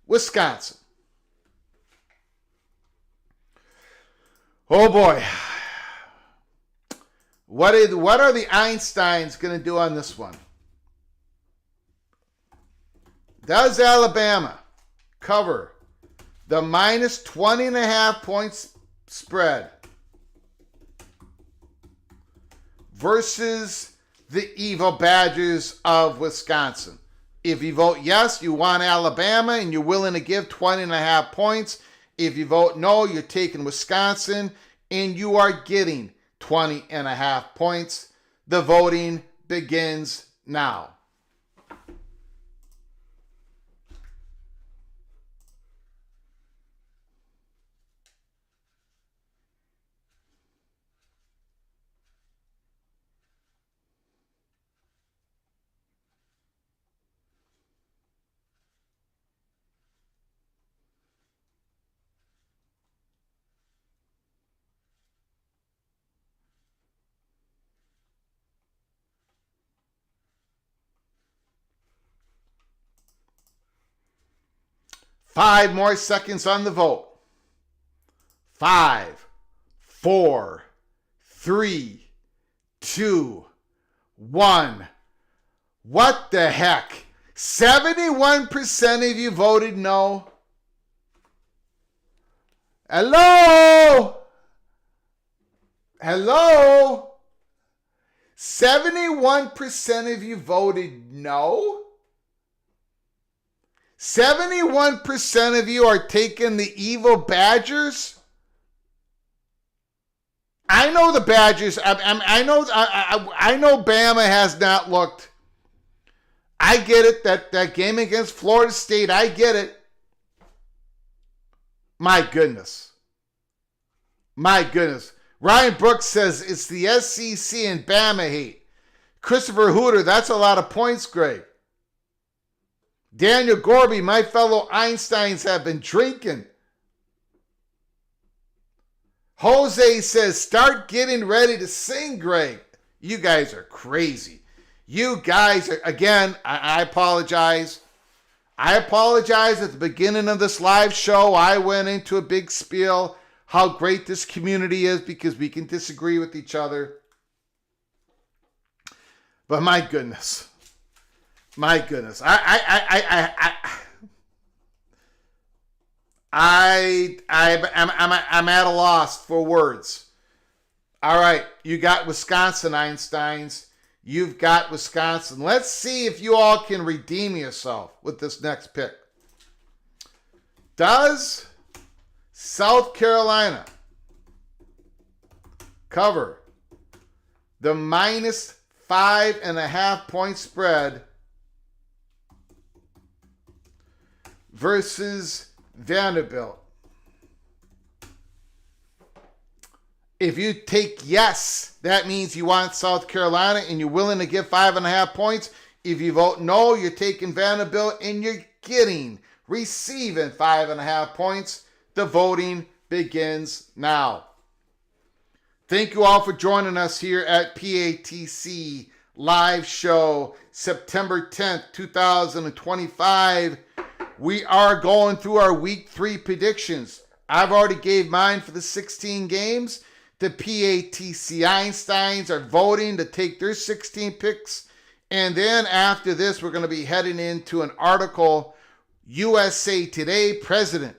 Wisconsin. Oh boy. What are the Einsteins going to do on this one? Does Alabama cover the minus 20.5 points spread versus the evil Badgers of Wisconsin? If you vote yes, you want Alabama and you're willing to give 20.5 points. If you vote no, you're taking Wisconsin and you are getting 20.5 points. The voting begins now. Five more seconds on the vote. 5, 4, 3, 2, 1. What the heck? 71% of you voted no. Hello? 71% of you voted no? 71% of you are taking the evil Badgers? I know the Badgers. I know Bama has not looked. I get it, that game against Florida State. I get it. My goodness. Ryan Brooks says it's the SEC and Bama hate. Christopher Hooter, that's a lot of points, Greg. Daniel Gorby, my fellow Einsteins have been drinking. Jose says, start getting ready to sing, Greg. You guys are crazy. You guys are, again, I apologize. I apologize at the beginning of this live show. I went into a big spiel how great this community is because we can disagree with each other. But my goodness. My goodness. I'm at a loss for words. All right, you got Wisconsin, Einsteins. You've got Wisconsin. Let's see if you all can redeem yourself with this next pick. Does South Carolina cover the minus 5.5 point spread versus Vanderbilt? If you take yes, that means you want South Carolina and you're willing to give 5.5 points. If you vote no, you're taking Vanderbilt and you're receiving 5.5 points. The voting begins now. Thank you all for joining us here at PATC Live Show, September 10th, 2025. We are going through our Week 3 predictions. I've already gave mine for the 16 games. The PATC Einsteins are voting to take their 16 picks. And then after this, we're going to be heading into an article. USA Today president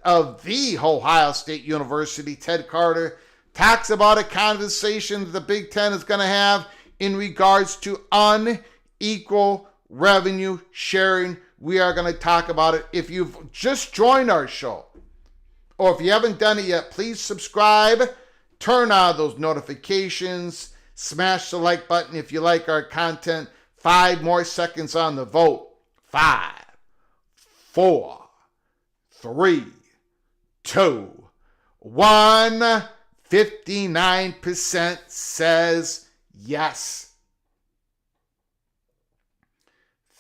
of the Ohio State University, Ted Carter, talks about a conversation that the Big Ten is going to have in regards to unequal revenue sharing. We are going to talk about it. If you've just joined our show, or if you haven't done it yet, please subscribe, turn on those notifications, smash the like button if you like our content. 5 more seconds on the vote. 5, 4, 3, 2, 1. 59% says yes.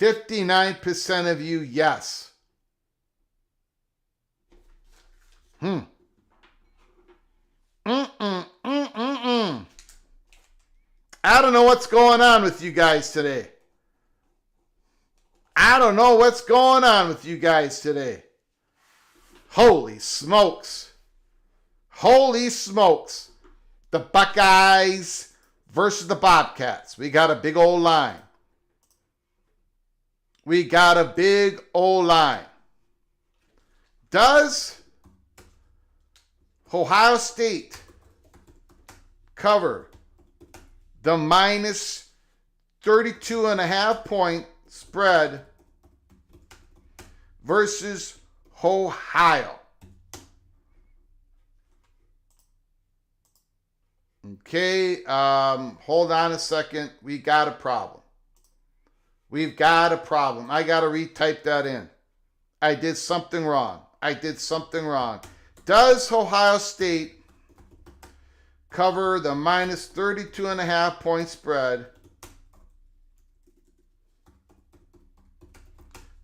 59% of you, yes. I don't know what's going on with you guys today. Holy smokes. Holy smokes. The Buckeyes versus the Bobcats. We got a big old line. Does Ohio State cover the minus 32.5 point spread versus Ohio? Okay, hold on a second. We got a problem. We've got a problem. I got to retype that in. I did something wrong. Does Ohio State cover the minus 32.5 point spread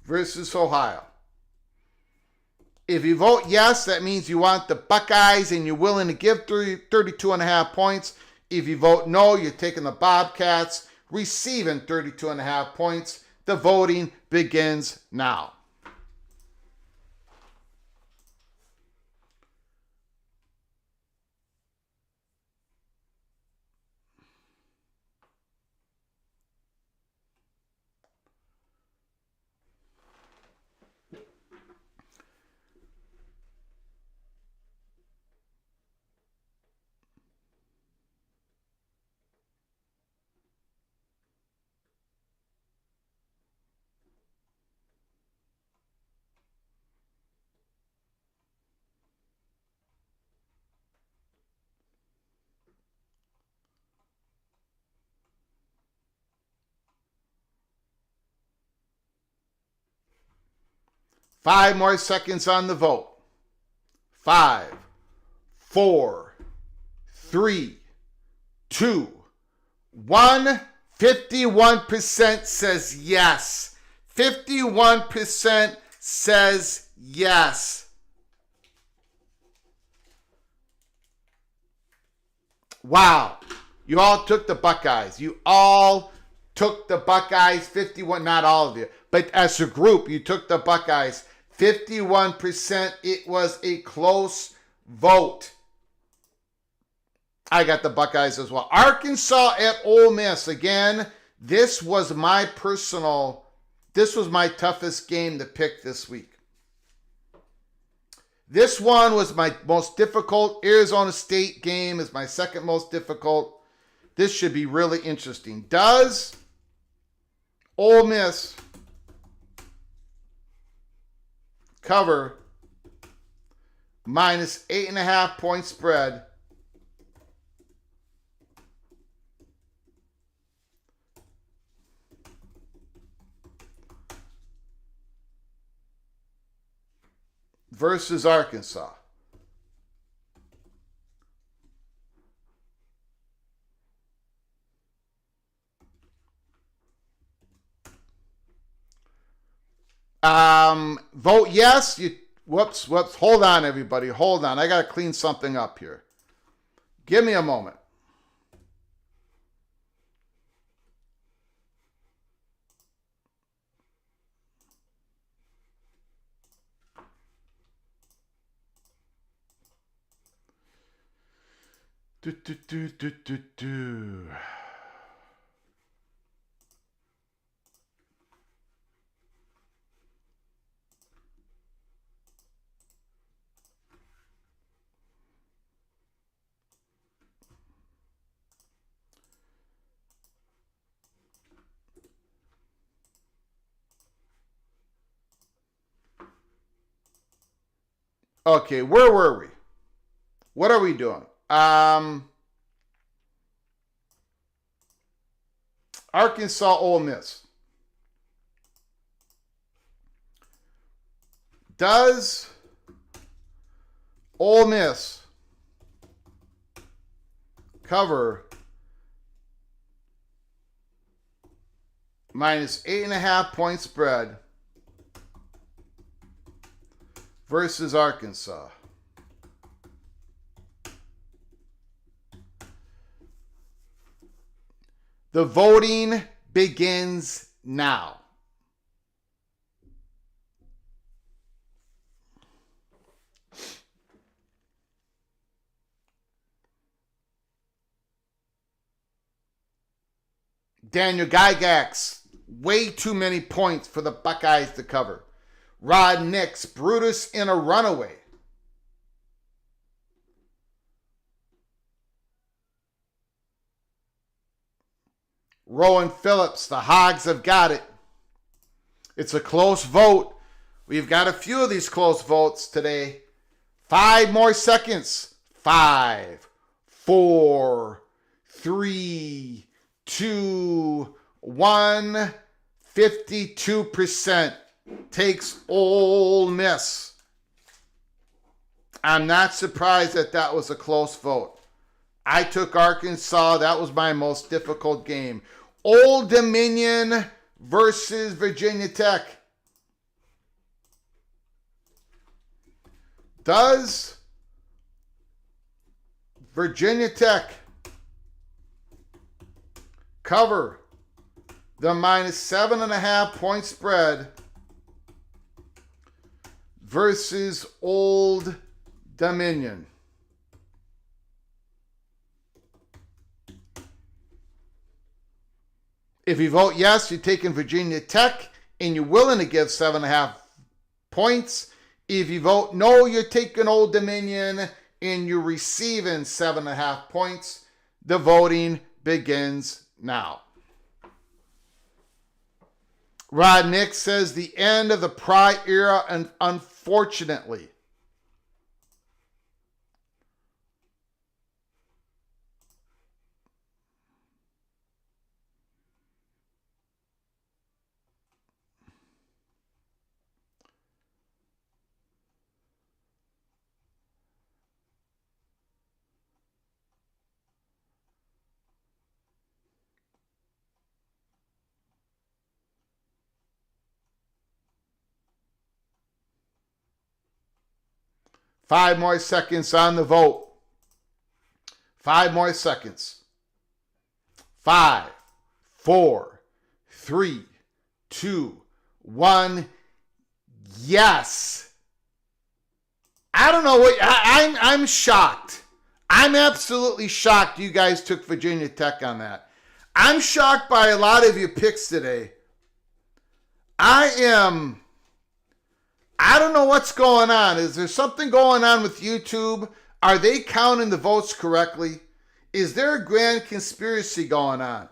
versus Ohio? If you vote yes, that means you want the Buckeyes and you're willing to give 32.5 points. If you vote no, you're taking the Bobcats, receiving 32.5 points. The voting begins now. Five more seconds on the vote. 5, 4, 3, 2, 1. 51% says yes. 51% says yes. Wow. You all took the Buckeyes. You all took the Buckeyes. 51, not all of you, but as a group, you took the Buckeyes. 51%. It was a close vote. I got the Buckeyes as well. Arkansas at Ole Miss. Again, this was my toughest game to pick this week. This one was my most difficult. Arizona State game is my second most difficult. This should be really interesting. Does Ole Miss cover minus 8.5 point spread versus Arkansas? Vote yes. Whoops. Hold on, everybody. Hold on. I got to clean something up here. Give me a moment. Okay, where were we? What are we doing? Arkansas, Ole Miss. Does Ole Miss cover minus 8.5 point spread versus Arkansas? The voting begins now. Daniel Gygax, way too many points for the Buckeyes to cover. Rod Nix, Brutus in a runaway. Rowan Phillips, the Hogs have got it. It's a close vote. We've got a few of these close votes today. 5 more seconds. 5, 4, 3, 2, 1. 52% takes Ole Miss. I'm not surprised that that was a close vote. I took Arkansas. That was my most difficult game. Old Dominion versus Virginia Tech. Does Virginia Tech cover the minus 7.5 point spread versus Old Dominion? If you vote yes, you're taking Virginia Tech and you're willing to give 7.5 points. If you vote no, you're taking Old Dominion and you're receiving 7.5 points. The voting begins now. Rod Nix says the end of the Pry era, and unfortunately. 5 more seconds on the vote. 5 more seconds. 5, 4, 3, 2, 1. Yes. I don't know what I'm shocked. I'm absolutely shocked you guys took Virginia Tech on that. I'm shocked by a lot of your picks today. I don't know what's going on. Is there something going on with YouTube? Are they counting the votes correctly? Is there a grand conspiracy going on?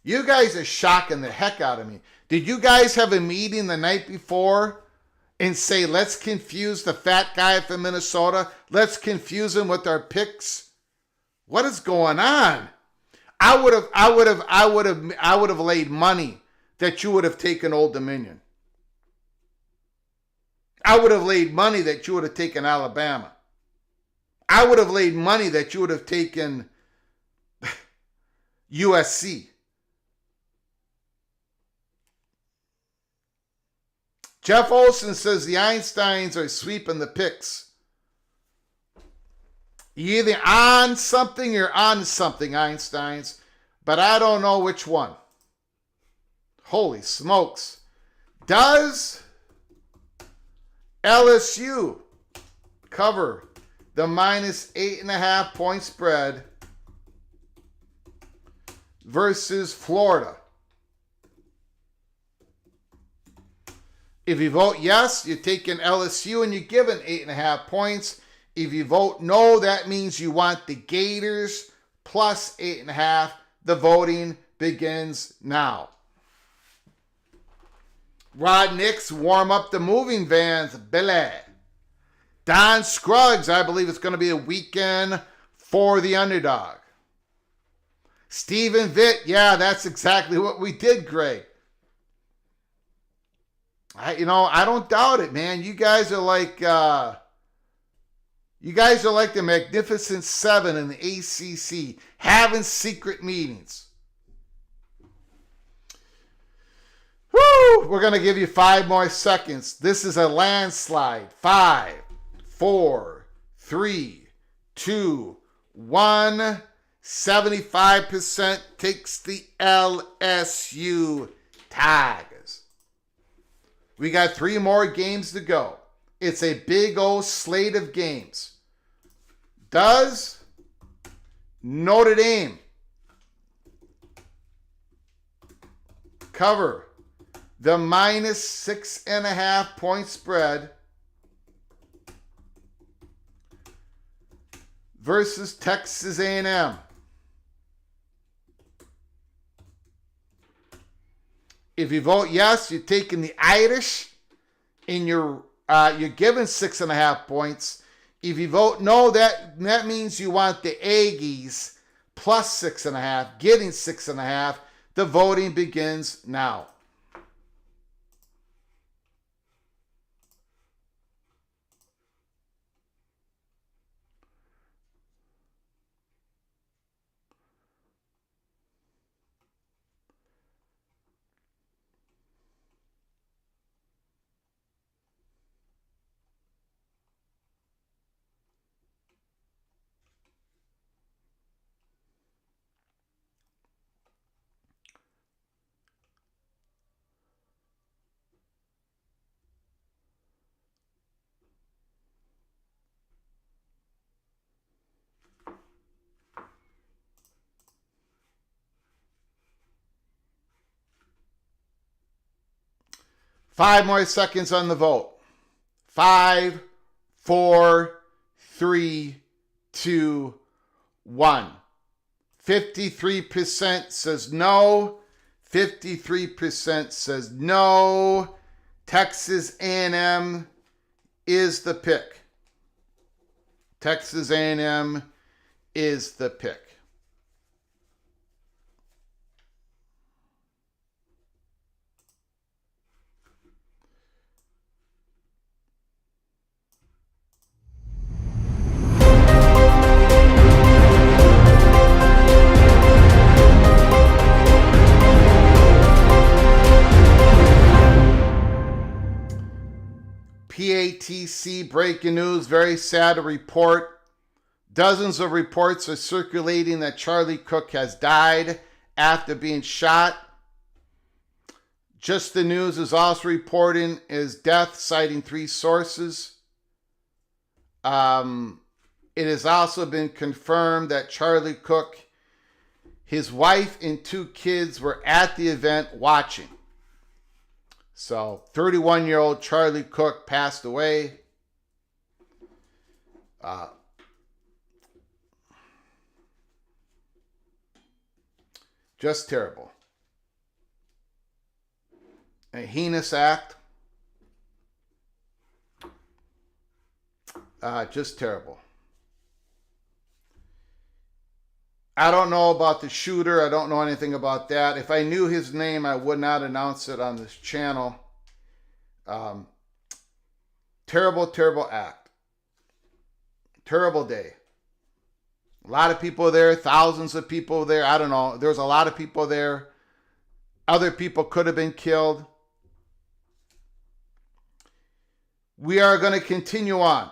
You guys are shocking the heck out of me. Did you guys have a meeting the night before and say, let's confuse the fat guy from Minnesota? Let's confuse him with our picks? What is going on? I would have laid money that you would have taken Old Dominion. I would have laid money that you would have taken Alabama. I would have laid money that you would have taken USC. Jeff Olson says the Einsteins are sweeping the picks. You're either on something or on something, Einsteins, but I don't know which one. Holy smokes. Does LSU cover the minus 8.5 point spread versus Florida? If you vote yes, you're taking LSU and you're given 8.5 points. If you vote no, that means you want the Gators plus 8.5. The voting begins now. Rod Nix, warm up the moving vans, Billy. Don Scruggs, I believe it's going to be a weekend for the underdog. Stephen Vitt, yeah, that's exactly what we did, Greg. I don't doubt it, man. You guys are like the Magnificent Seven in the ACC, having secret meetings. Woo! We're going to give you 5 more seconds. This is a landslide. 5, 4, 3, 2, 1. 75% takes the LSU Tigers. We got 3 more games to go. It's a big old slate of games. Does Notre Dame cover the minus 6.5 point spread versus Texas A&M? If you vote yes, you're taking the Irish and you're given 6.5 points. If you vote no, that means you want the Aggies plus 6.5, getting 6.5. The voting begins now. Five more seconds on the vote. 5, 4, 3, 2, 1. 53% says no. 53% says no. Texas A&M is the pick. Texas A&M is the pick. PATC breaking news, very sad to report. Dozens of reports are circulating that Charlie Cook has died after being shot. Just the News is also reporting his death, citing 3 sources. It has also been confirmed that Charlie Cook, his wife and 2 kids were at the event watching. So 31-year-old Charlie Cook passed away. Just terrible. A heinous act. Just terrible. I don't know about the shooter. I don't know anything about that. If I knew his name, I would not announce it on this channel. Terrible, terrible act. Terrible day. A lot of people there, thousands of people there. I don't know. There's a lot of people there. Other people could have been killed. We are going to continue on.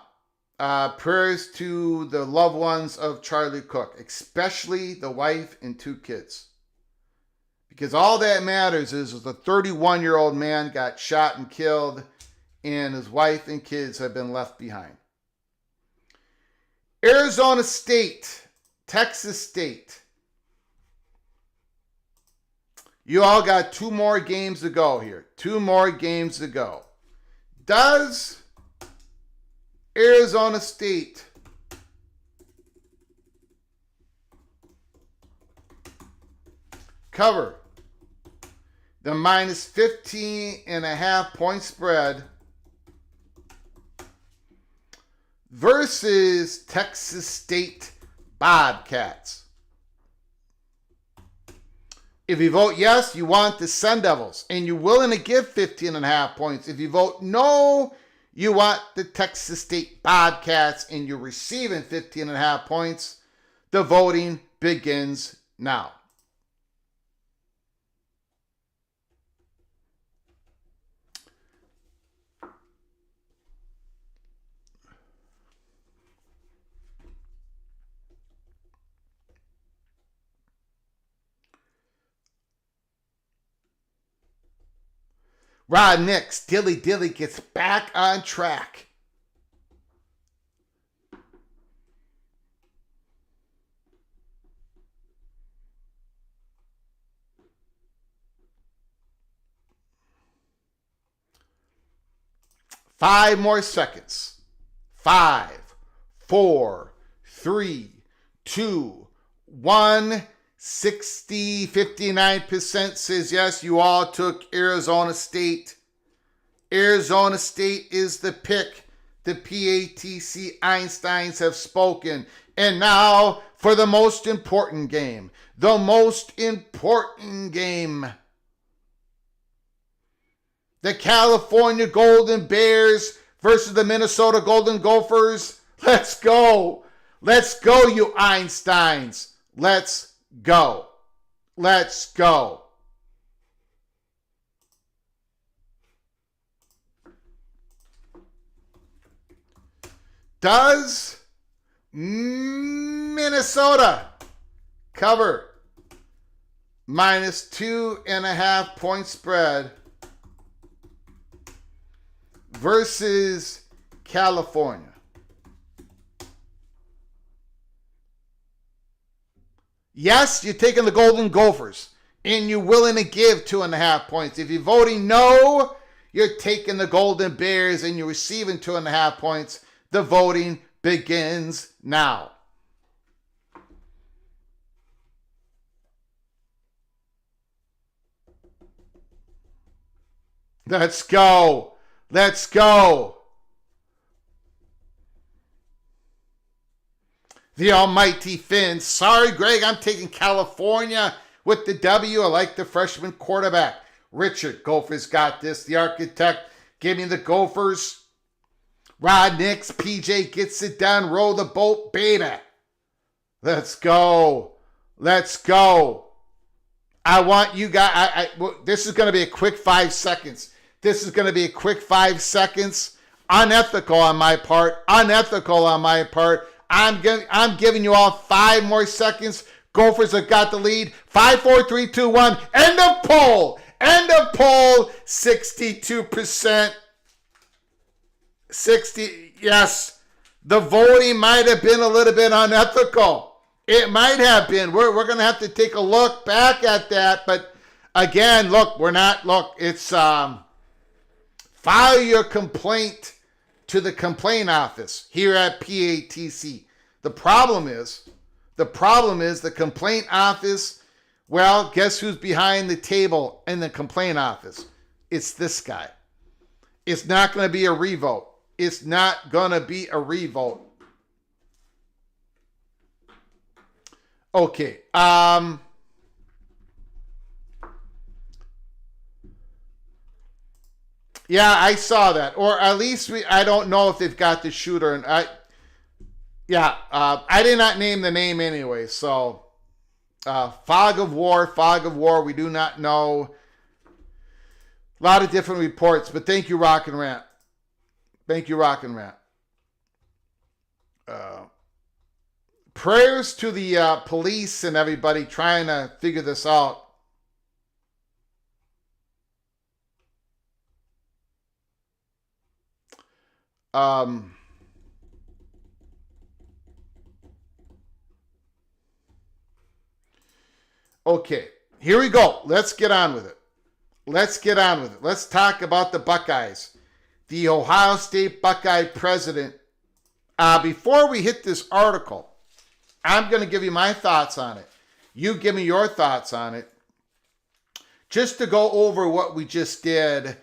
Prayers to the loved ones of Charlie Cook, especially the wife and 2 kids. Because all that matters is the 31-year-old man got shot and killed, and his wife and kids have been left behind. Arizona State, Texas State. You all got 2 more games to go here. 2 more games to go. Does Arizona State cover the minus 15.5 point spread versus Texas State Bobcats? If you vote yes, you want the Sun Devils, and you're willing to give 15.5 points. If you vote no, you want the Texas State Bobcats, and you're receiving 15.5 points. The voting begins now. Rod Nix, Dilly gets back on track. Five more seconds. 5, 4, 3, 2, 1. 59% says yes. You all took Arizona State. Arizona State is the pick. The PATC Einsteins have spoken. And now for the most important game. The most important game. The California Golden Bears versus the Minnesota Golden Gophers. Let's go. Let's go, you Einsteins. Let's go. Let's go. Does Minnesota cover minus 2.5 point spread versus California? Yes, you're taking the Golden Gophers, and you're willing to give 2.5 points. If you're voting no, you're taking the Golden Bears, and you're receiving 2.5 points. The voting begins now. Let's go. Let's go. The almighty Finns. Sorry, Greg, I'm taking California with the W. I like the freshman quarterback. Richard, Gophers got this. The architect, give me the Gophers. Rod Nix, PJ gets it done. Roll the boat, baby. Let's go. Let's go. I want you guys, this is going to be a quick 5 seconds. This is going to be a quick 5 seconds. Unethical on my part. Unethical on my part. I'm giving you all 5 more seconds. Gophers have got the lead. 5, 4, 3, 2, 1. End of poll. End of poll. 62%. 60. Yes. The voting might have been a little bit unethical. It might have been. We're going to have to take a look back at that. But again, look, it's file your complaint to the complaint office here at PATC. The problem is the complaint office, well, guess who's behind the table in the complaint office? It's this guy. It's not going to be a revote. It's not going to be a revote. Okay. Yeah, I saw that. Or at least I don't know if they've got the shooter. And I did not name the name anyway. So, fog of war. We do not know. A lot of different reports. But thank you, Rock and Rant. Prayers to the police and everybody trying to figure this out. Okay, here we go. Let's get on with it. Let's talk about the Buckeyes. The Ohio State Buckeye president. Before we hit this article, I'm going to give you my thoughts on it. You give me your thoughts on it. Just to go over what we just did.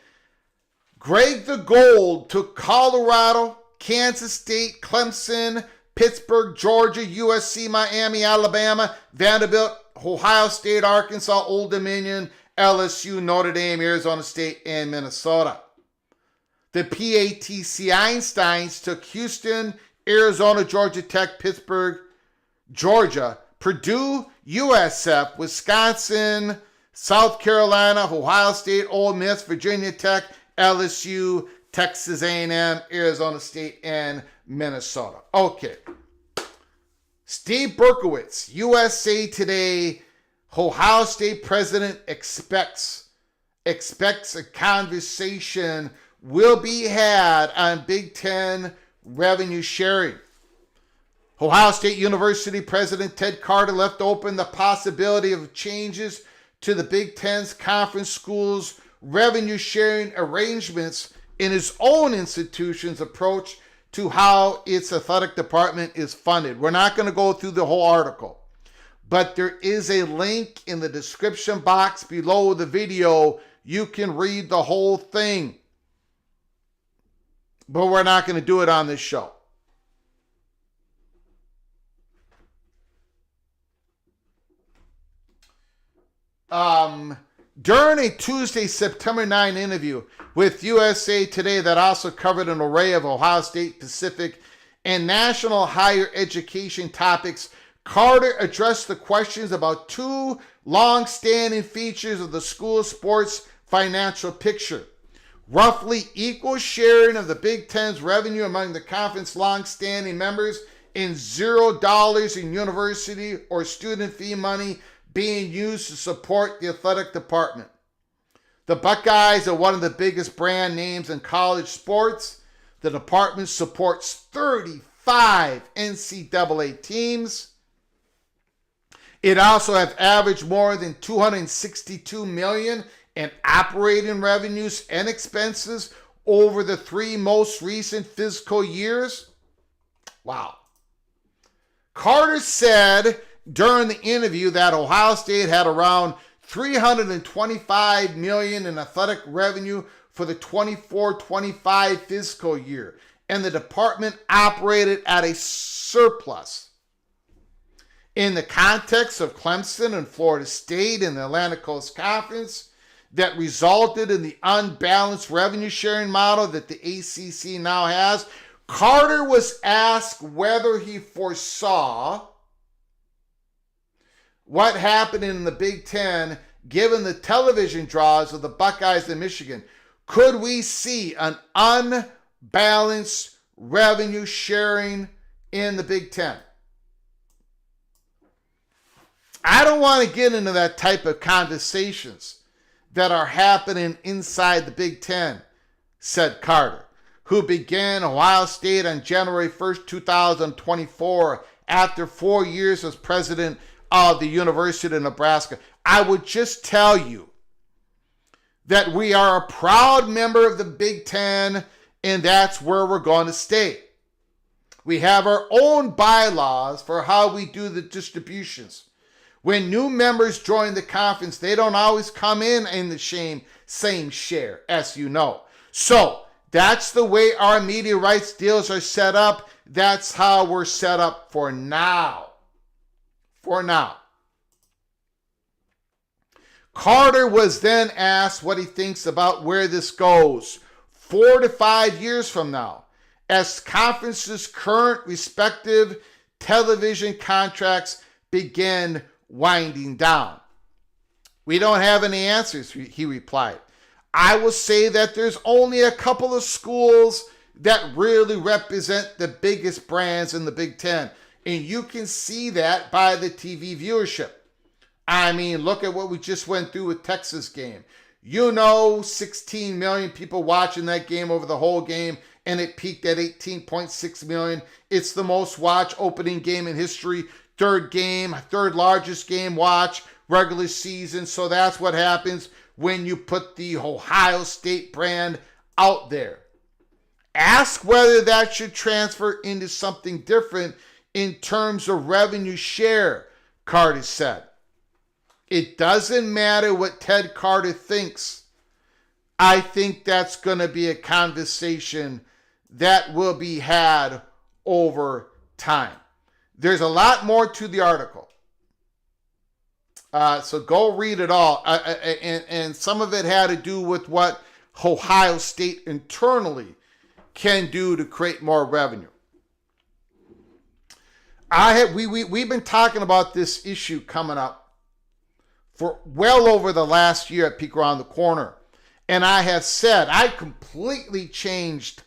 Greg the Gold took Colorado, Kansas State, Clemson, Pittsburgh, Georgia, USC, Miami, Alabama, Vanderbilt, Ohio State, Arkansas, Old Dominion, LSU, Notre Dame, Arizona State, and Minnesota. The PATC Einsteins took Houston, Arizona, Georgia Tech, Pittsburgh, Georgia, Purdue, USF, Wisconsin, South Carolina, Ohio State, Ole Miss, Virginia Tech, LSU, Texas A&M, Arizona State, and Minnesota. Okay. Steve Berkowitz, USA Today, Ohio State president expects a conversation will be had on Big Ten revenue sharing. Ohio State University President Ted Carter left open the possibility of changes to the Big Ten's conference schools' revenue sharing arrangements in his own institution's approach to how its athletic department is funded. We're not going to go through the whole article, but there is a link in the description box below the video. You can read the whole thing, but we're not going to do it on this show. During a Tuesday, September 9 interview with USA Today that also covered an array of Ohio State, Pacific, and national higher education topics, Carter addressed the questions about 2 long-standing features of the school sports financial picture. Roughly equal sharing of the Big Ten's revenue among the conference long-standing members and $0 in university or student fee money being used to support the athletic department. The Buckeyes are one of the biggest brand names in college sports. The department supports 35 NCAA teams. It also has averaged more than $262 million in operating revenues and expenses over the 3 most recent fiscal years. Wow. Carter said during the interview that Ohio State had around $325 million in athletic revenue for the 24-25 fiscal year, and the department operated at a surplus. In the context of Clemson and Florida State in the Atlantic Coast Conference that resulted in the unbalanced revenue sharing model that the ACC now has, Carter was asked whether he foresaw what happened in the Big Ten given the television draws of the Buckeyes in Michigan. Could we see an balanced revenue sharing in the Big Ten. I don't want to get into that type of conversations that are happening inside the Big Ten, said Carter, who began Ohio State on January 1st, 2024, after 4 years as president of the University of Nebraska. I would just tell you that we are a proud member of the Big Ten, and that's where we're going to stay. We have our own bylaws for how we do the distributions. When new members join the conference, they don't always come in the same share, as you know. So that's the way our media rights deals are set up. That's how we're set up for now. For now. Carter was then asked what he thinks about where this goes 4 to 5 years from now, as conferences' current respective television contracts begin winding down. We don't have any answers, he replied. I will say that there's only a couple of schools that really represent the biggest brands in the Big Ten. And you can see that by the TV viewership. I mean, look at what we just went through with Texas game. 16 million people watching that game over the whole game, and it peaked at 18.6 million. It's the most watched opening game in history. Third largest game watch, regular season. So that's what happens when you put the Ohio State brand out there. Ask whether that should transfer into something different in terms of revenue share, Carter said. It doesn't matter what Ted Carter thinks. I think that's going to be a conversation that will be had over time. There's a lot more to the article. So go read it all. And some of it had to do with what Ohio State internally can do to create more revenue. We've been talking about this issue coming up for well over the last year at Peek Around the Corner. And I have said I completely changed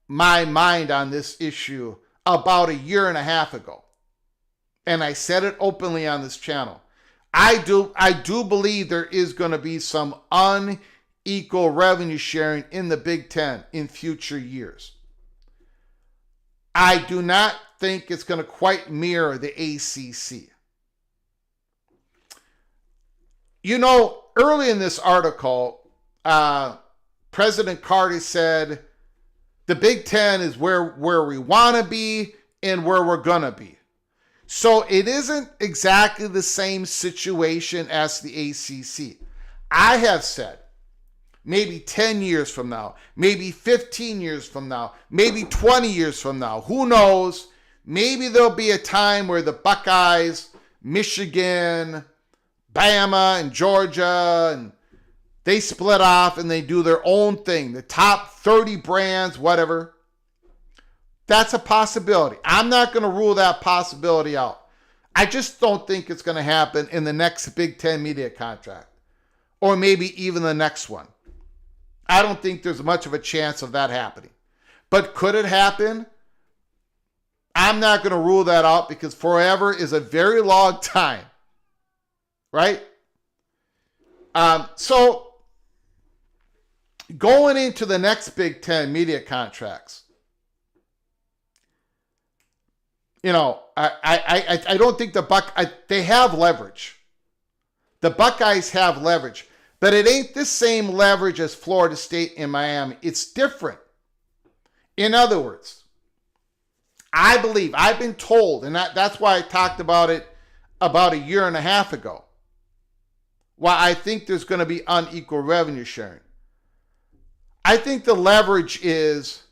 my mind on this issue about a year and a half ago. And I said it openly on this channel. I do believe there is going to be some unequal revenue sharing in the Big Ten in future years. I do not think it's going to quite mirror the ACC. Early in this article, President Carter said the Big Ten is where we want to be and where we're going to be. So it isn't exactly the same situation as the ACC. I have said maybe 10 years from now, maybe 15 years from now, maybe 20 years from now, who knows? Maybe there'll be a time where the Buckeyes, Michigan, Bama, and Georgia, and they split off and they do their own thing. The top 30 brands, whatever. That's a possibility. I'm not going to rule that possibility out. I just don't think it's going to happen in the next Big Ten media contract, or maybe even the next one. I don't think there's much of a chance of that happening. But could it happen? I'm not going to rule that out because forever is a very long time. Right? So going into the next Big Ten media contracts, I don't think they have leverage. The Buckeyes have leverage, but it ain't the same leverage as Florida State and Miami. It's different. In other words, I believe, I've been told, and that's why I talked about it about a year and a half ago, why I think there's going to be unequal revenue sharing. I think the leverage is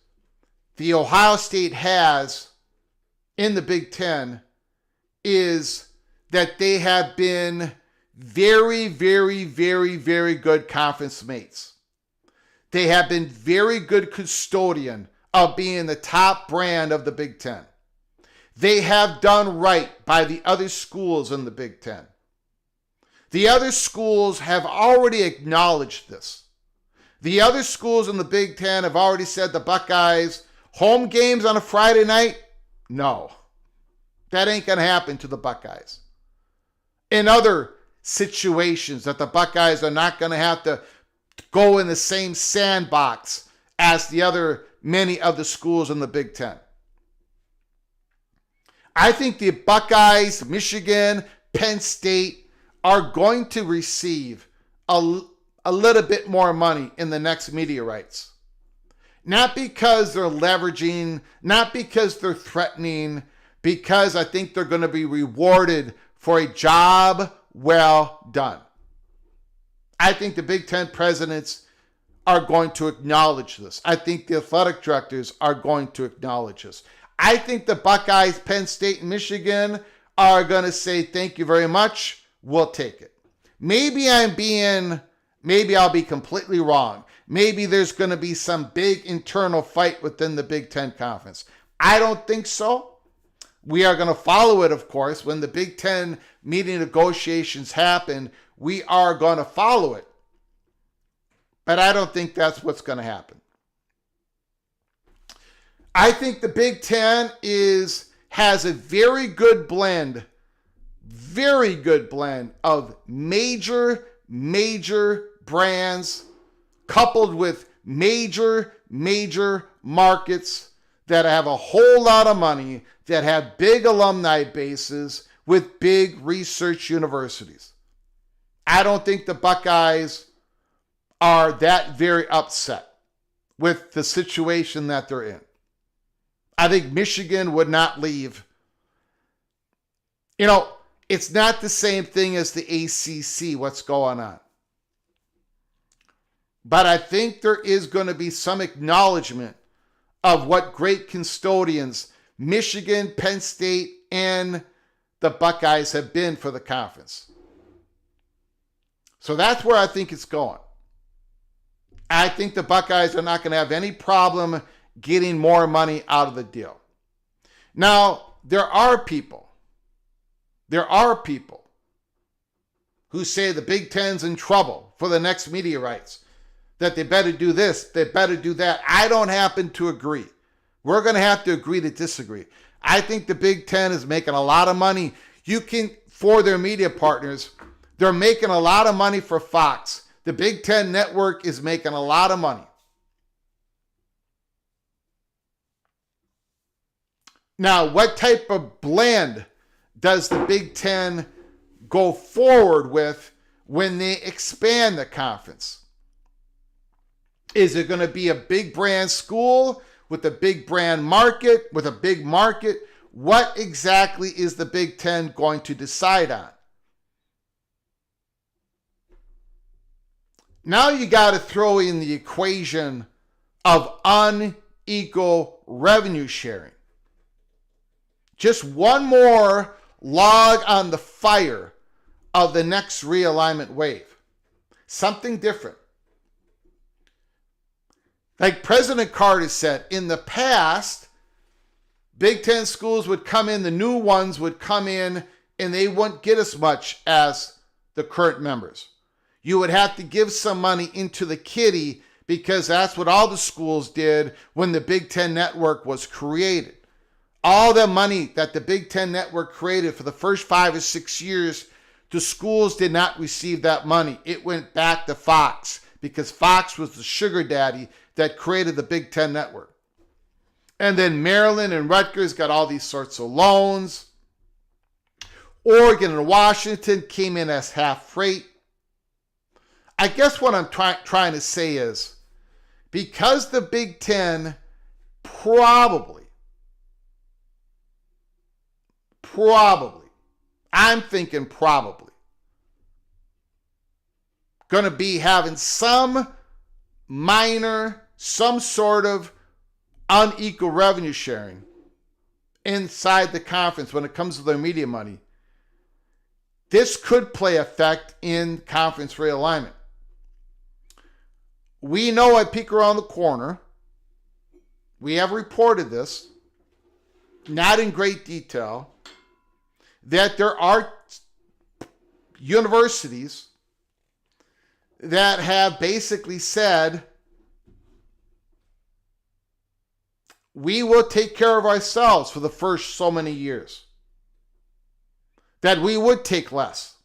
the Ohio State has in the Big Ten is that they have been very, very, very, very good conference mates. They have been very good custodian of being the top brand of the Big Ten. They have done right by the other schools in the Big Ten. The other schools have already acknowledged this. The other schools in the Big Ten have already said the Buckeyes, home games on a Friday night? No. That ain't going to happen to the Buckeyes. In other situations that the Buckeyes are not going to have to go in the same sandbox as many of the schools in the Big Ten. I think the Buckeyes, Michigan, Penn State are going to receive a little bit more money in the next media rights. Not because they're leveraging, not because they're threatening, because I think they're going to be rewarded for a job well done. I think the Big Ten presidents are going to acknowledge this. I think the athletic directors are going to acknowledge this. I think the Buckeyes, Penn State, and Michigan are going to say, thank you very much, we'll take it. Maybe I'll be completely wrong. Maybe there's going to be some big internal fight within the Big Ten Conference. I don't think so. We are going to follow it, of course. When the Big Ten meeting negotiations happen, we are going to follow it. But I don't think that's what's going to happen. I think the Big Ten has a very good blend of major brands coupled with major markets that have a whole lot of money, that have big alumni bases with big research universities. I don't think the Buckeyes are that very upset with the situation that they're in. I think Michigan would not leave. It's not the same thing as the ACC, what's going on. But I think there is going to be some acknowledgement of what great custodians Michigan, Penn State, and the Buckeyes have been for the conference. So that's where I think it's going. I think the Buckeyes are not going to have any problem getting more money out of the deal. Now, there are people who say the Big Ten's in trouble for the next media rights, that they better do this, they better do that. I don't happen to agree. We're going to have to agree to disagree. I think the Big Ten is making a lot of money. For their media partners, they're making a lot of money for Fox. The Big Ten Network is making a lot of money. Now, what type of blend does the Big Ten go forward with when they expand the conference? Is it going to be a big brand school with a big brand market, with a big market? What exactly is the Big Ten going to decide on? Now you got to throw in the equation of unequal revenue sharing. Just one more log on the fire of the next realignment wave. Something different. Like President Carter said, in the past, Big Ten schools would come in, the new ones would come in, and they wouldn't get as much as the current members. You would have to give some money into the kitty because that's what all the schools did when the Big Ten Network was created. All the money that the Big Ten Network created for the first 5 or 6 years, the schools did not receive that money. It went back to Fox because Fox was the sugar daddy that created the Big Ten Network. And then Maryland and Rutgers got all these sorts of loans. Oregon and Washington came in as half rate. I guess what I'm trying to say is, because the Big Ten probably, I'm thinking probably, going to be having some sort of unequal revenue sharing inside the conference when it comes to their media money. This could play effect in conference realignment. We know at Peek Around the Corner, we have reported this, not in great detail, that there are universities that have basically said, we will take care of ourselves for the first so many years. That we would take less.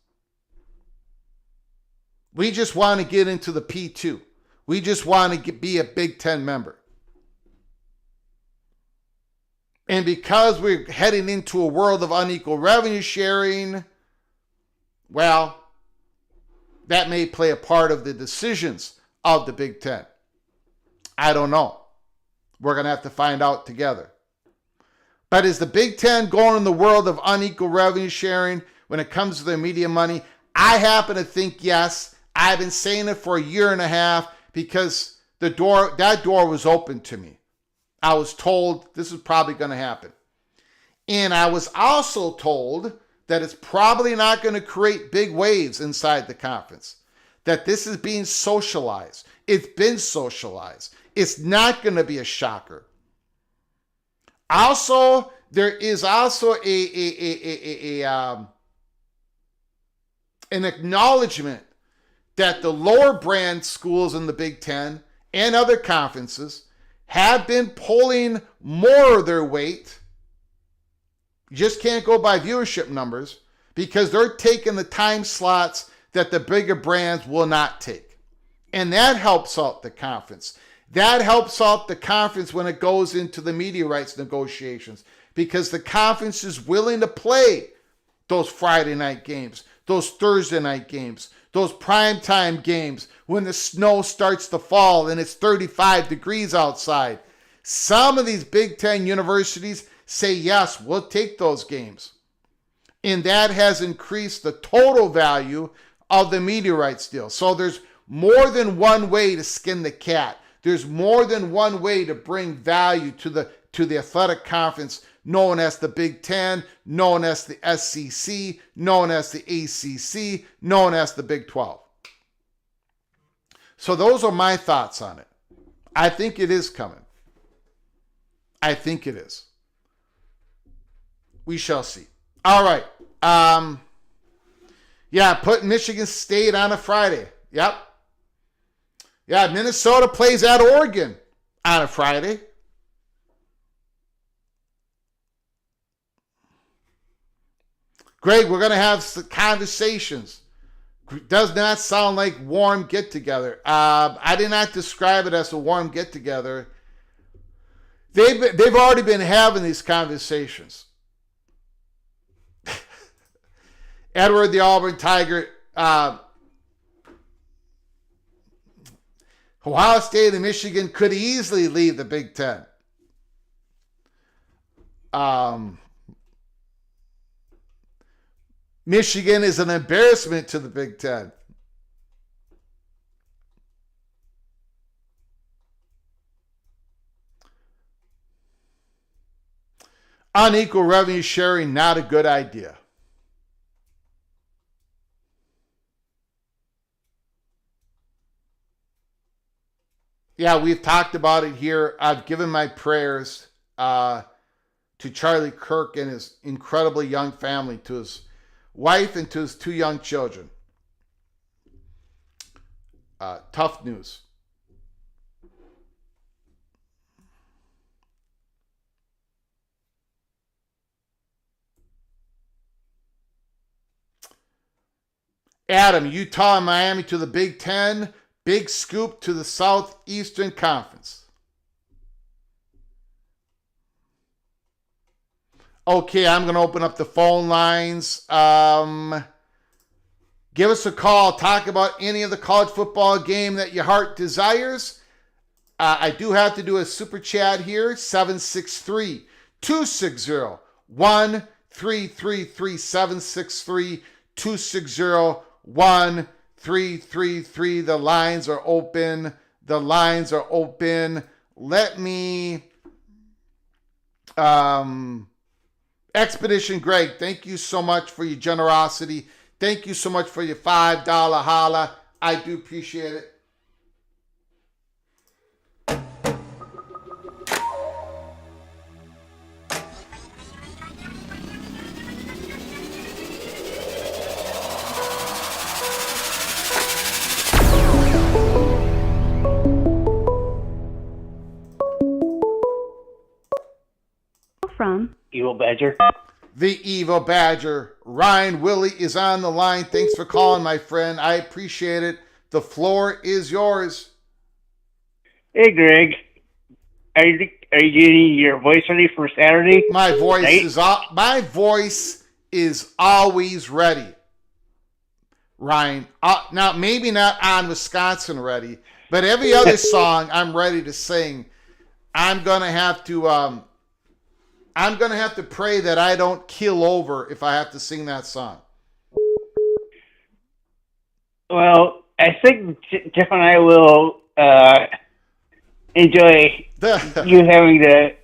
We just want to get into the P2. We just want to be a Big Ten member. And because we're heading into a world of unequal revenue sharing, well, that may play a part of the decisions of the Big Ten. I don't know. We're going to have to find out together. But is the Big Ten going in the world of unequal revenue sharing when it comes to their media money? I happen to think yes. I've been saying it for a year and a half because that door was open to me. I was told this is probably going to happen. And I was also told that it's probably not going to create big waves inside the conference. That this is being socialized. It's been socialized. It's not going to be a shocker. Also, there is also an acknowledgement that the lower brand schools in the Big Ten and other conferences have been pulling more of their weight. You just can't go by viewership numbers because they're taking the time slots that the bigger brands will not take. And that helps out the conference. That helps out the conference when it goes into the media rights negotiations because the conference is willing to play those Friday night games, those Thursday night games, those primetime games when the snow starts to fall and it's 35 degrees outside. Some of these Big Ten universities say, yes, we'll take those games. And that has increased the total value of the media rights deal. So there's more than one way to skin the cat. There's more than one way to bring value to the athletic conference known as the Big Ten, known as the SEC, known as the ACC, known as the Big 12. So those are my thoughts on it. I think it is coming. I think it is. We shall see. All right. Put Michigan State on a Friday. Yep. Yeah, Minnesota plays at Oregon on a Friday. Greg, we're going to have some conversations. Does not sound like warm get-together. I did not describe it as a warm get-together. They've already been having these conversations. Edward the Auburn Tiger, Ohio State and Michigan could easily leave the Big Ten. Michigan is an embarrassment to the Big Ten. Unequal revenue sharing, not a good idea. Yeah, we've talked about it here. I've given my prayers to Charlie Kirk and his incredibly young family, to his wife and to his 2 young children. Tough news. Adam, Utah and Miami to the Big Ten. Big scoop to the Southeastern Conference. Okay, I'm going to open up the phone lines. Give us a call. Talk about any of the college football game that your heart desires. I do have to do a super chat here. 763-260-1333. 763-260-1333. The lines are open. The lines are open. Let me... Expedition Greg, thank you so much for your generosity. Thank you so much for your $5 holla. I do appreciate it. From Evil Badger. The Evil Badger. Ryan Willie is on the line. Thanks for calling, my friend. I appreciate it. The floor is yours. Hey, Greg. Are you getting your voice ready for Saturday? My voice night? is always ready. Ryan. Now maybe not on Wisconsin ready, but every other song I'm ready to sing. I'm gonna have to pray that I don't keel over if I have to sing that song. Well, I think Jeff and I will enjoy you having to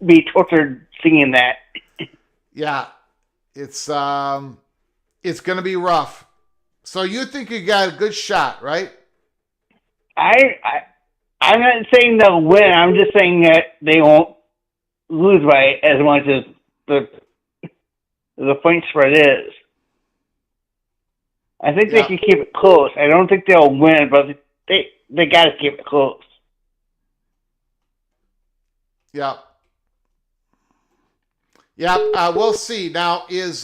be tortured singing that. Yeah, it's gonna be rough. So you think you got a good shot, right? I'm not saying they'll win. I'm just saying that they won't lose by as much as the point spread is. I think they can keep it close. I don't think they'll win, but they got to keep it close. Yep. Yep. We'll see. Now is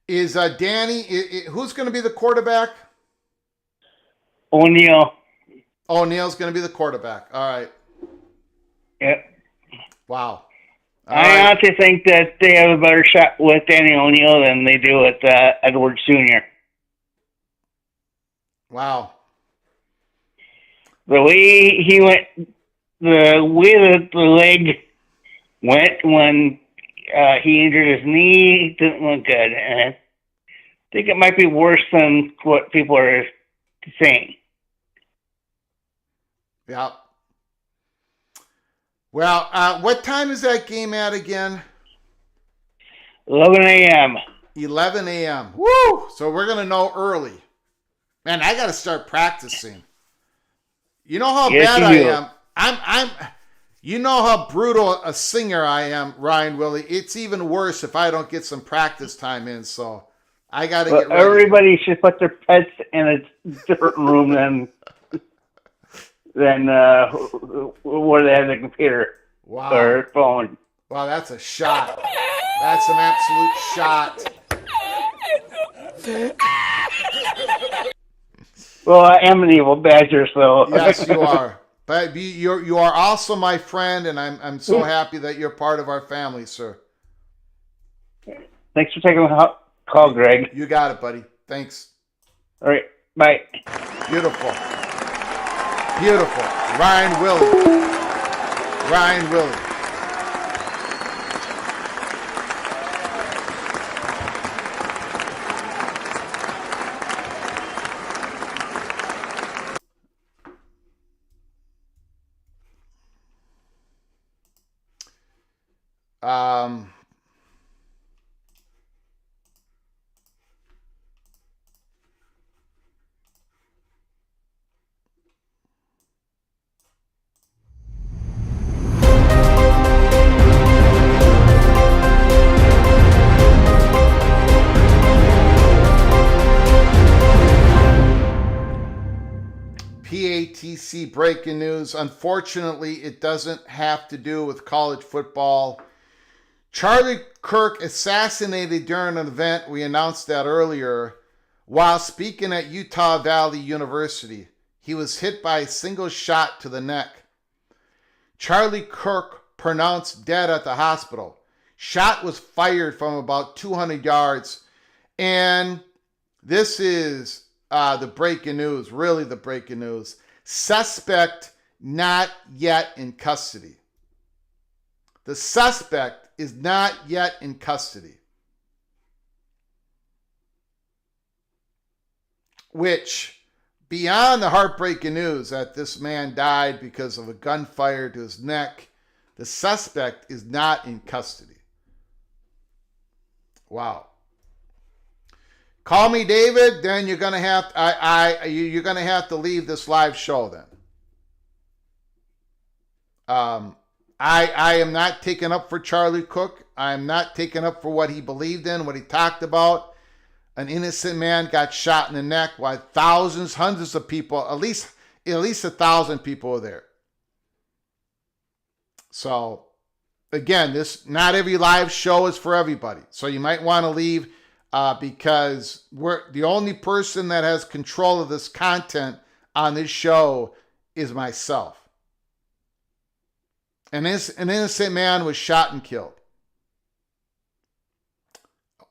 Danny? Who's going to be the quarterback? O'Neal. O'Neal's going to be the quarterback. All right. Yep. Wow. I honestly think that they have a better shot with Danny O'Neal than they do with Edwards Jr. Wow. The way he went, the way that the leg went when he injured his knee didn't look good. And I think it might be worse than what people are saying. Yeah. Well, what time is that game at again? 11 a.m. 11 a.m. Woo! So we're going to know early. Man, I got to start practicing. You know how bad I am. I'm you know how brutal a singer I am, Ryan Willie. It's even worse if I don't get some practice time in, so I got to get ready. Everybody should put their pets in a different room than where they have the computer or phone. Wow, that's a shot. That's an absolute shot. Well, I am an evil badger, so yes, you are. But you are also my friend, and I'm so happy that you're part of our family, sir. Thanks for taking the call, Greg. You got it, buddy. Thanks. All right, bye. Beautiful. Beautiful. Ryan Willie. Ryan Willie. PATC breaking news. Unfortunately, it doesn't have to do with college football. Charlie Kirk assassinated during an event. We announced that earlier. While speaking at Utah Valley University, he was hit by a single shot to the neck. Charlie Kirk pronounced dead at the hospital. Shot was fired from about 200 yards. And this is the breaking news, really the breaking news. Suspect not yet in custody. The suspect is not yet in custody. Which, beyond the heartbreaking news that this man died because of a gunfire to his neck, the suspect is not in custody. Wow. Call me David, then you're gonna have you're gonna have to leave this live show then. I am not taking up for Charlie Cook. I am not taking up for what he believed in, what he talked about. An innocent man got shot in the neck while thousands, hundreds of people, at least 1,000 people were there. So again, not every live show is for everybody. So you might want to leave because the only person that has control of this content on this show is myself. An innocent man was shot and killed.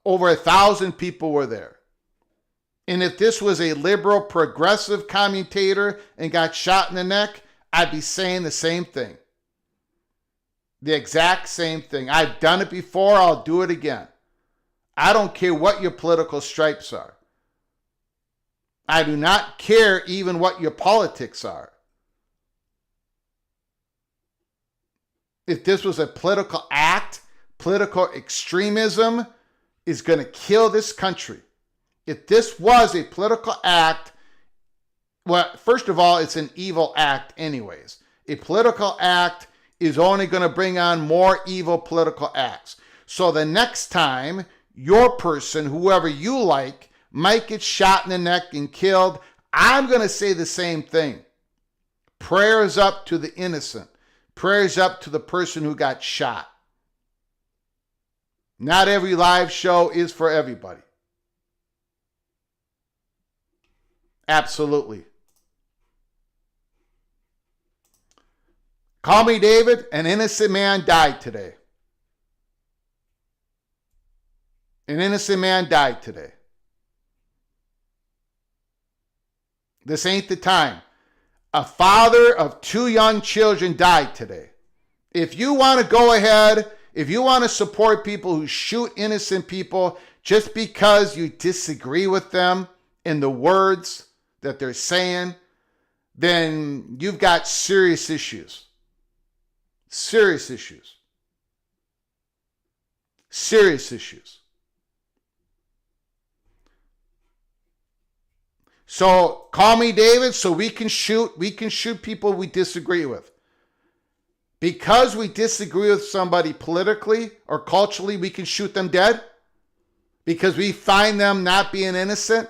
Over 1,000 people were there. And if this was a liberal, progressive commentator and got shot in the neck, I'd be saying the same thing. The exact same thing. I've done it before. I'll do it again. I don't care what your political stripes are. I do not care even what your politics are. If this was a political act, political extremism is going to kill this country. If this was a political act, well, first of all, it's an evil act anyways. A political act is only going to bring on more evil political acts. So the next time your person, whoever you like, might get shot in the neck and killed, I'm going to say the same thing. Prayers up to the innocent. Prayers up to the person who got shot. Not every live show is for everybody. Absolutely. Call me David, an innocent man died today. An innocent man died today. This ain't the time. A father of 2 young children died today. If you want to go ahead, if you want to support people who shoot innocent people just because you disagree with them in the words that they're saying, then you've got serious issues. Serious issues. Serious issues. So call me David so we can shoot people we disagree with. Because we disagree with somebody politically or culturally, we can shoot them dead? Because we find them not being innocent?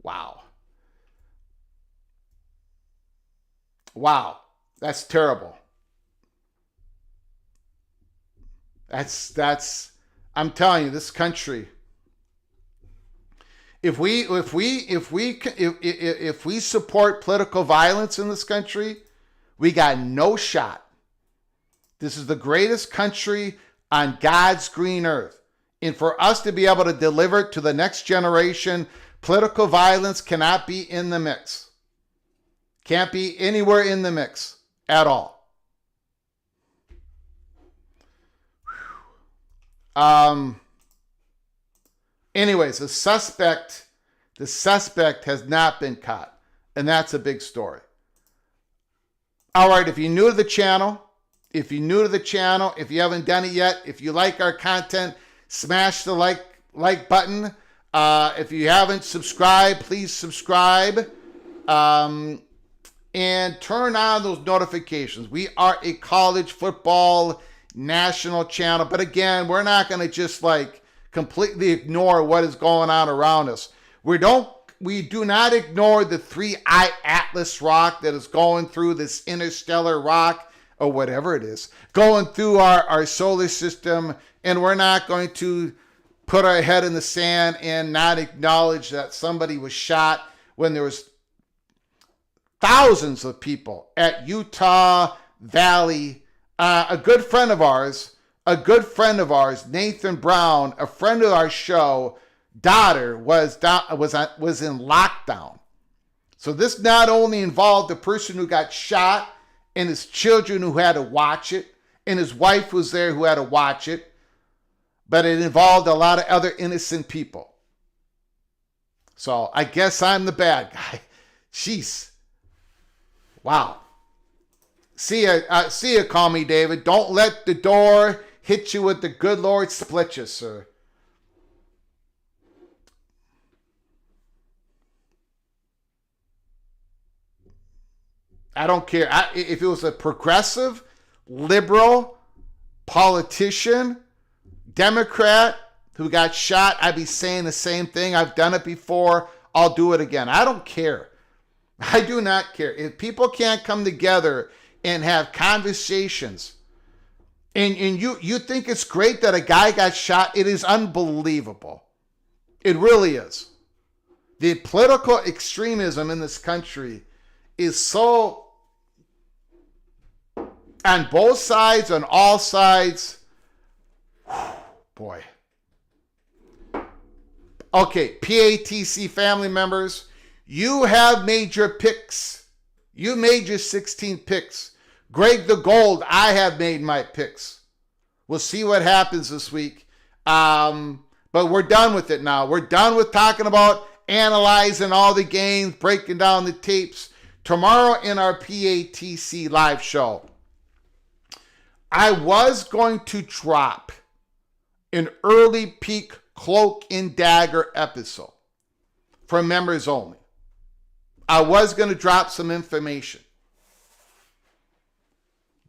Wow. Wow. That's terrible. I'm telling you, this country, if we support political violence in this country, we got no shot. This is the greatest country on God's green earth. And for us to be able to deliver it to the next generation, political violence cannot be in the mix. Can't be anywhere in the mix at all. Anyways, the suspect has not been caught. And that's a big story. All right, if you're new to the channel, if you haven't done it yet, if you like our content, smash the like button. If you haven't subscribed, please subscribe. And turn on those notifications. We are a college football national channel. But again, we're not going to just completely ignore what is going on around us. We do not ignore the 3-eye Atlas rock that is going through this interstellar rock or whatever it is, going through our solar system. And we're not going to put our head in the sand and not acknowledge that somebody was shot when there was thousands of people at Utah Valley. A good friend of ours, Nathan Brown, a friend of our show, daughter was in lockdown. So this not only involved the person who got shot and his children who had to watch it, and his wife was there who had to watch it, but it involved a lot of other innocent people. So I guess I'm the bad guy. Jeez. Wow. See ya, call me David. Don't let the door hit you with the good Lord split you, sir. I don't care. If it was a progressive, liberal politician, Democrat who got shot, I'd be saying the same thing. I've done it before. I'll do it again. I don't care. I do not care. If people can't come together and have conversations. And you think it's great that a guy got shot. It is unbelievable. It really is. The political extremism in this country is so, on both sides, on all sides. Boy. Okay, PATC family members, you have made your picks. You made your 16 picks. Greg the Gold, I have made my picks. We'll see what happens this week. But we're done with it now. We're done with talking about analyzing all the games, breaking down the tapes. Tomorrow in our PATC live show, I was going to drop an early peak Cloak and Dagger episode for members only. I was going to drop some information.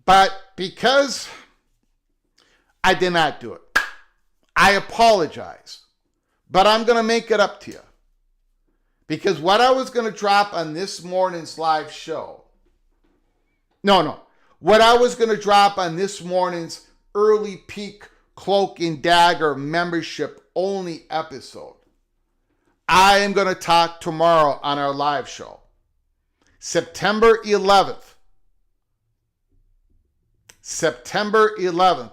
But because I did not do it, I apologize. But I'm going to make it up to you. Because what I was going to drop on this morning's live show, what I was going to drop on this morning's early peak Cloak and Dagger membership only episode, I am going to talk tomorrow on our live show, September 11th,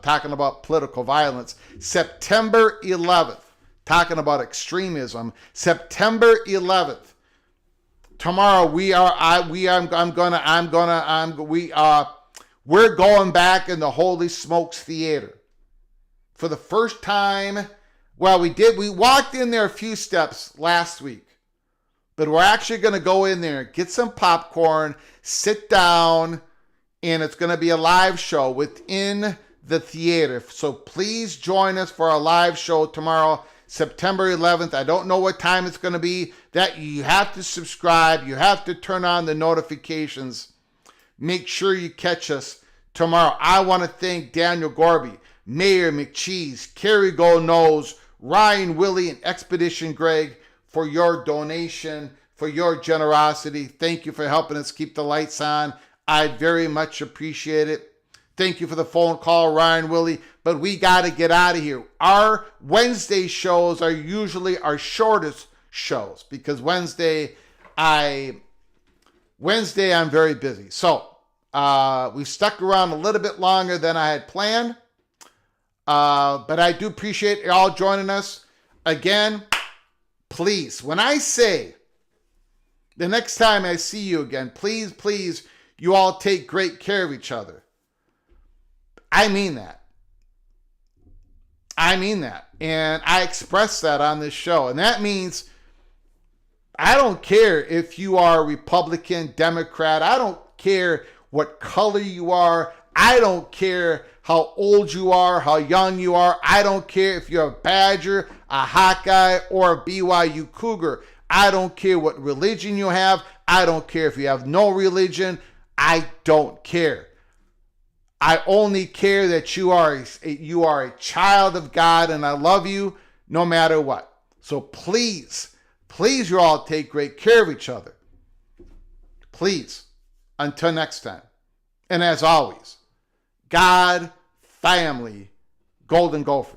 talking about political violence. September 11th, talking about extremism. September 11th. Tomorrow we're going back in the Holy Smokes Theater. For the first time, we walked in there a few steps last week, but we're actually going to go in there, get some popcorn, sit down, and it's going to be a live show within the theater. So please join us for our live show tomorrow, September 11th. I don't know what time it's going to be. That you have to subscribe. You have to turn on the notifications. Make sure you catch us tomorrow. I want to thank Daniel Gorby, Mayor McCheese, Kerry Go Nose, Ryan Willie, and Expedition Greg for your donation, for your generosity. Thank you for helping us keep the lights on. I very much appreciate it. Thank you for the phone call, Ryan Willie. But we got to get out of here. Our Wednesday shows are usually our shortest shows because Wednesday I'm very busy. So we stuck around a little bit longer than I had planned. But I do appreciate you all joining us. Again, please, when I say the next time I see you again, please, you all take great care of each other. I mean that. And I express that on this show. And that means I don't care if you are Republican, Democrat. I don't care what color you are. I don't care how old you are, how young you are. I don't care if you're a Badger, a Hawkeye, or a BYU Cougar. I don't care what religion you have. I don't care if you have no religion. I don't care. I only care that you are a child of God, and I love you no matter what. So please, you all take great care of each other. Please, until next time. And as always, God, family, Golden Gopher.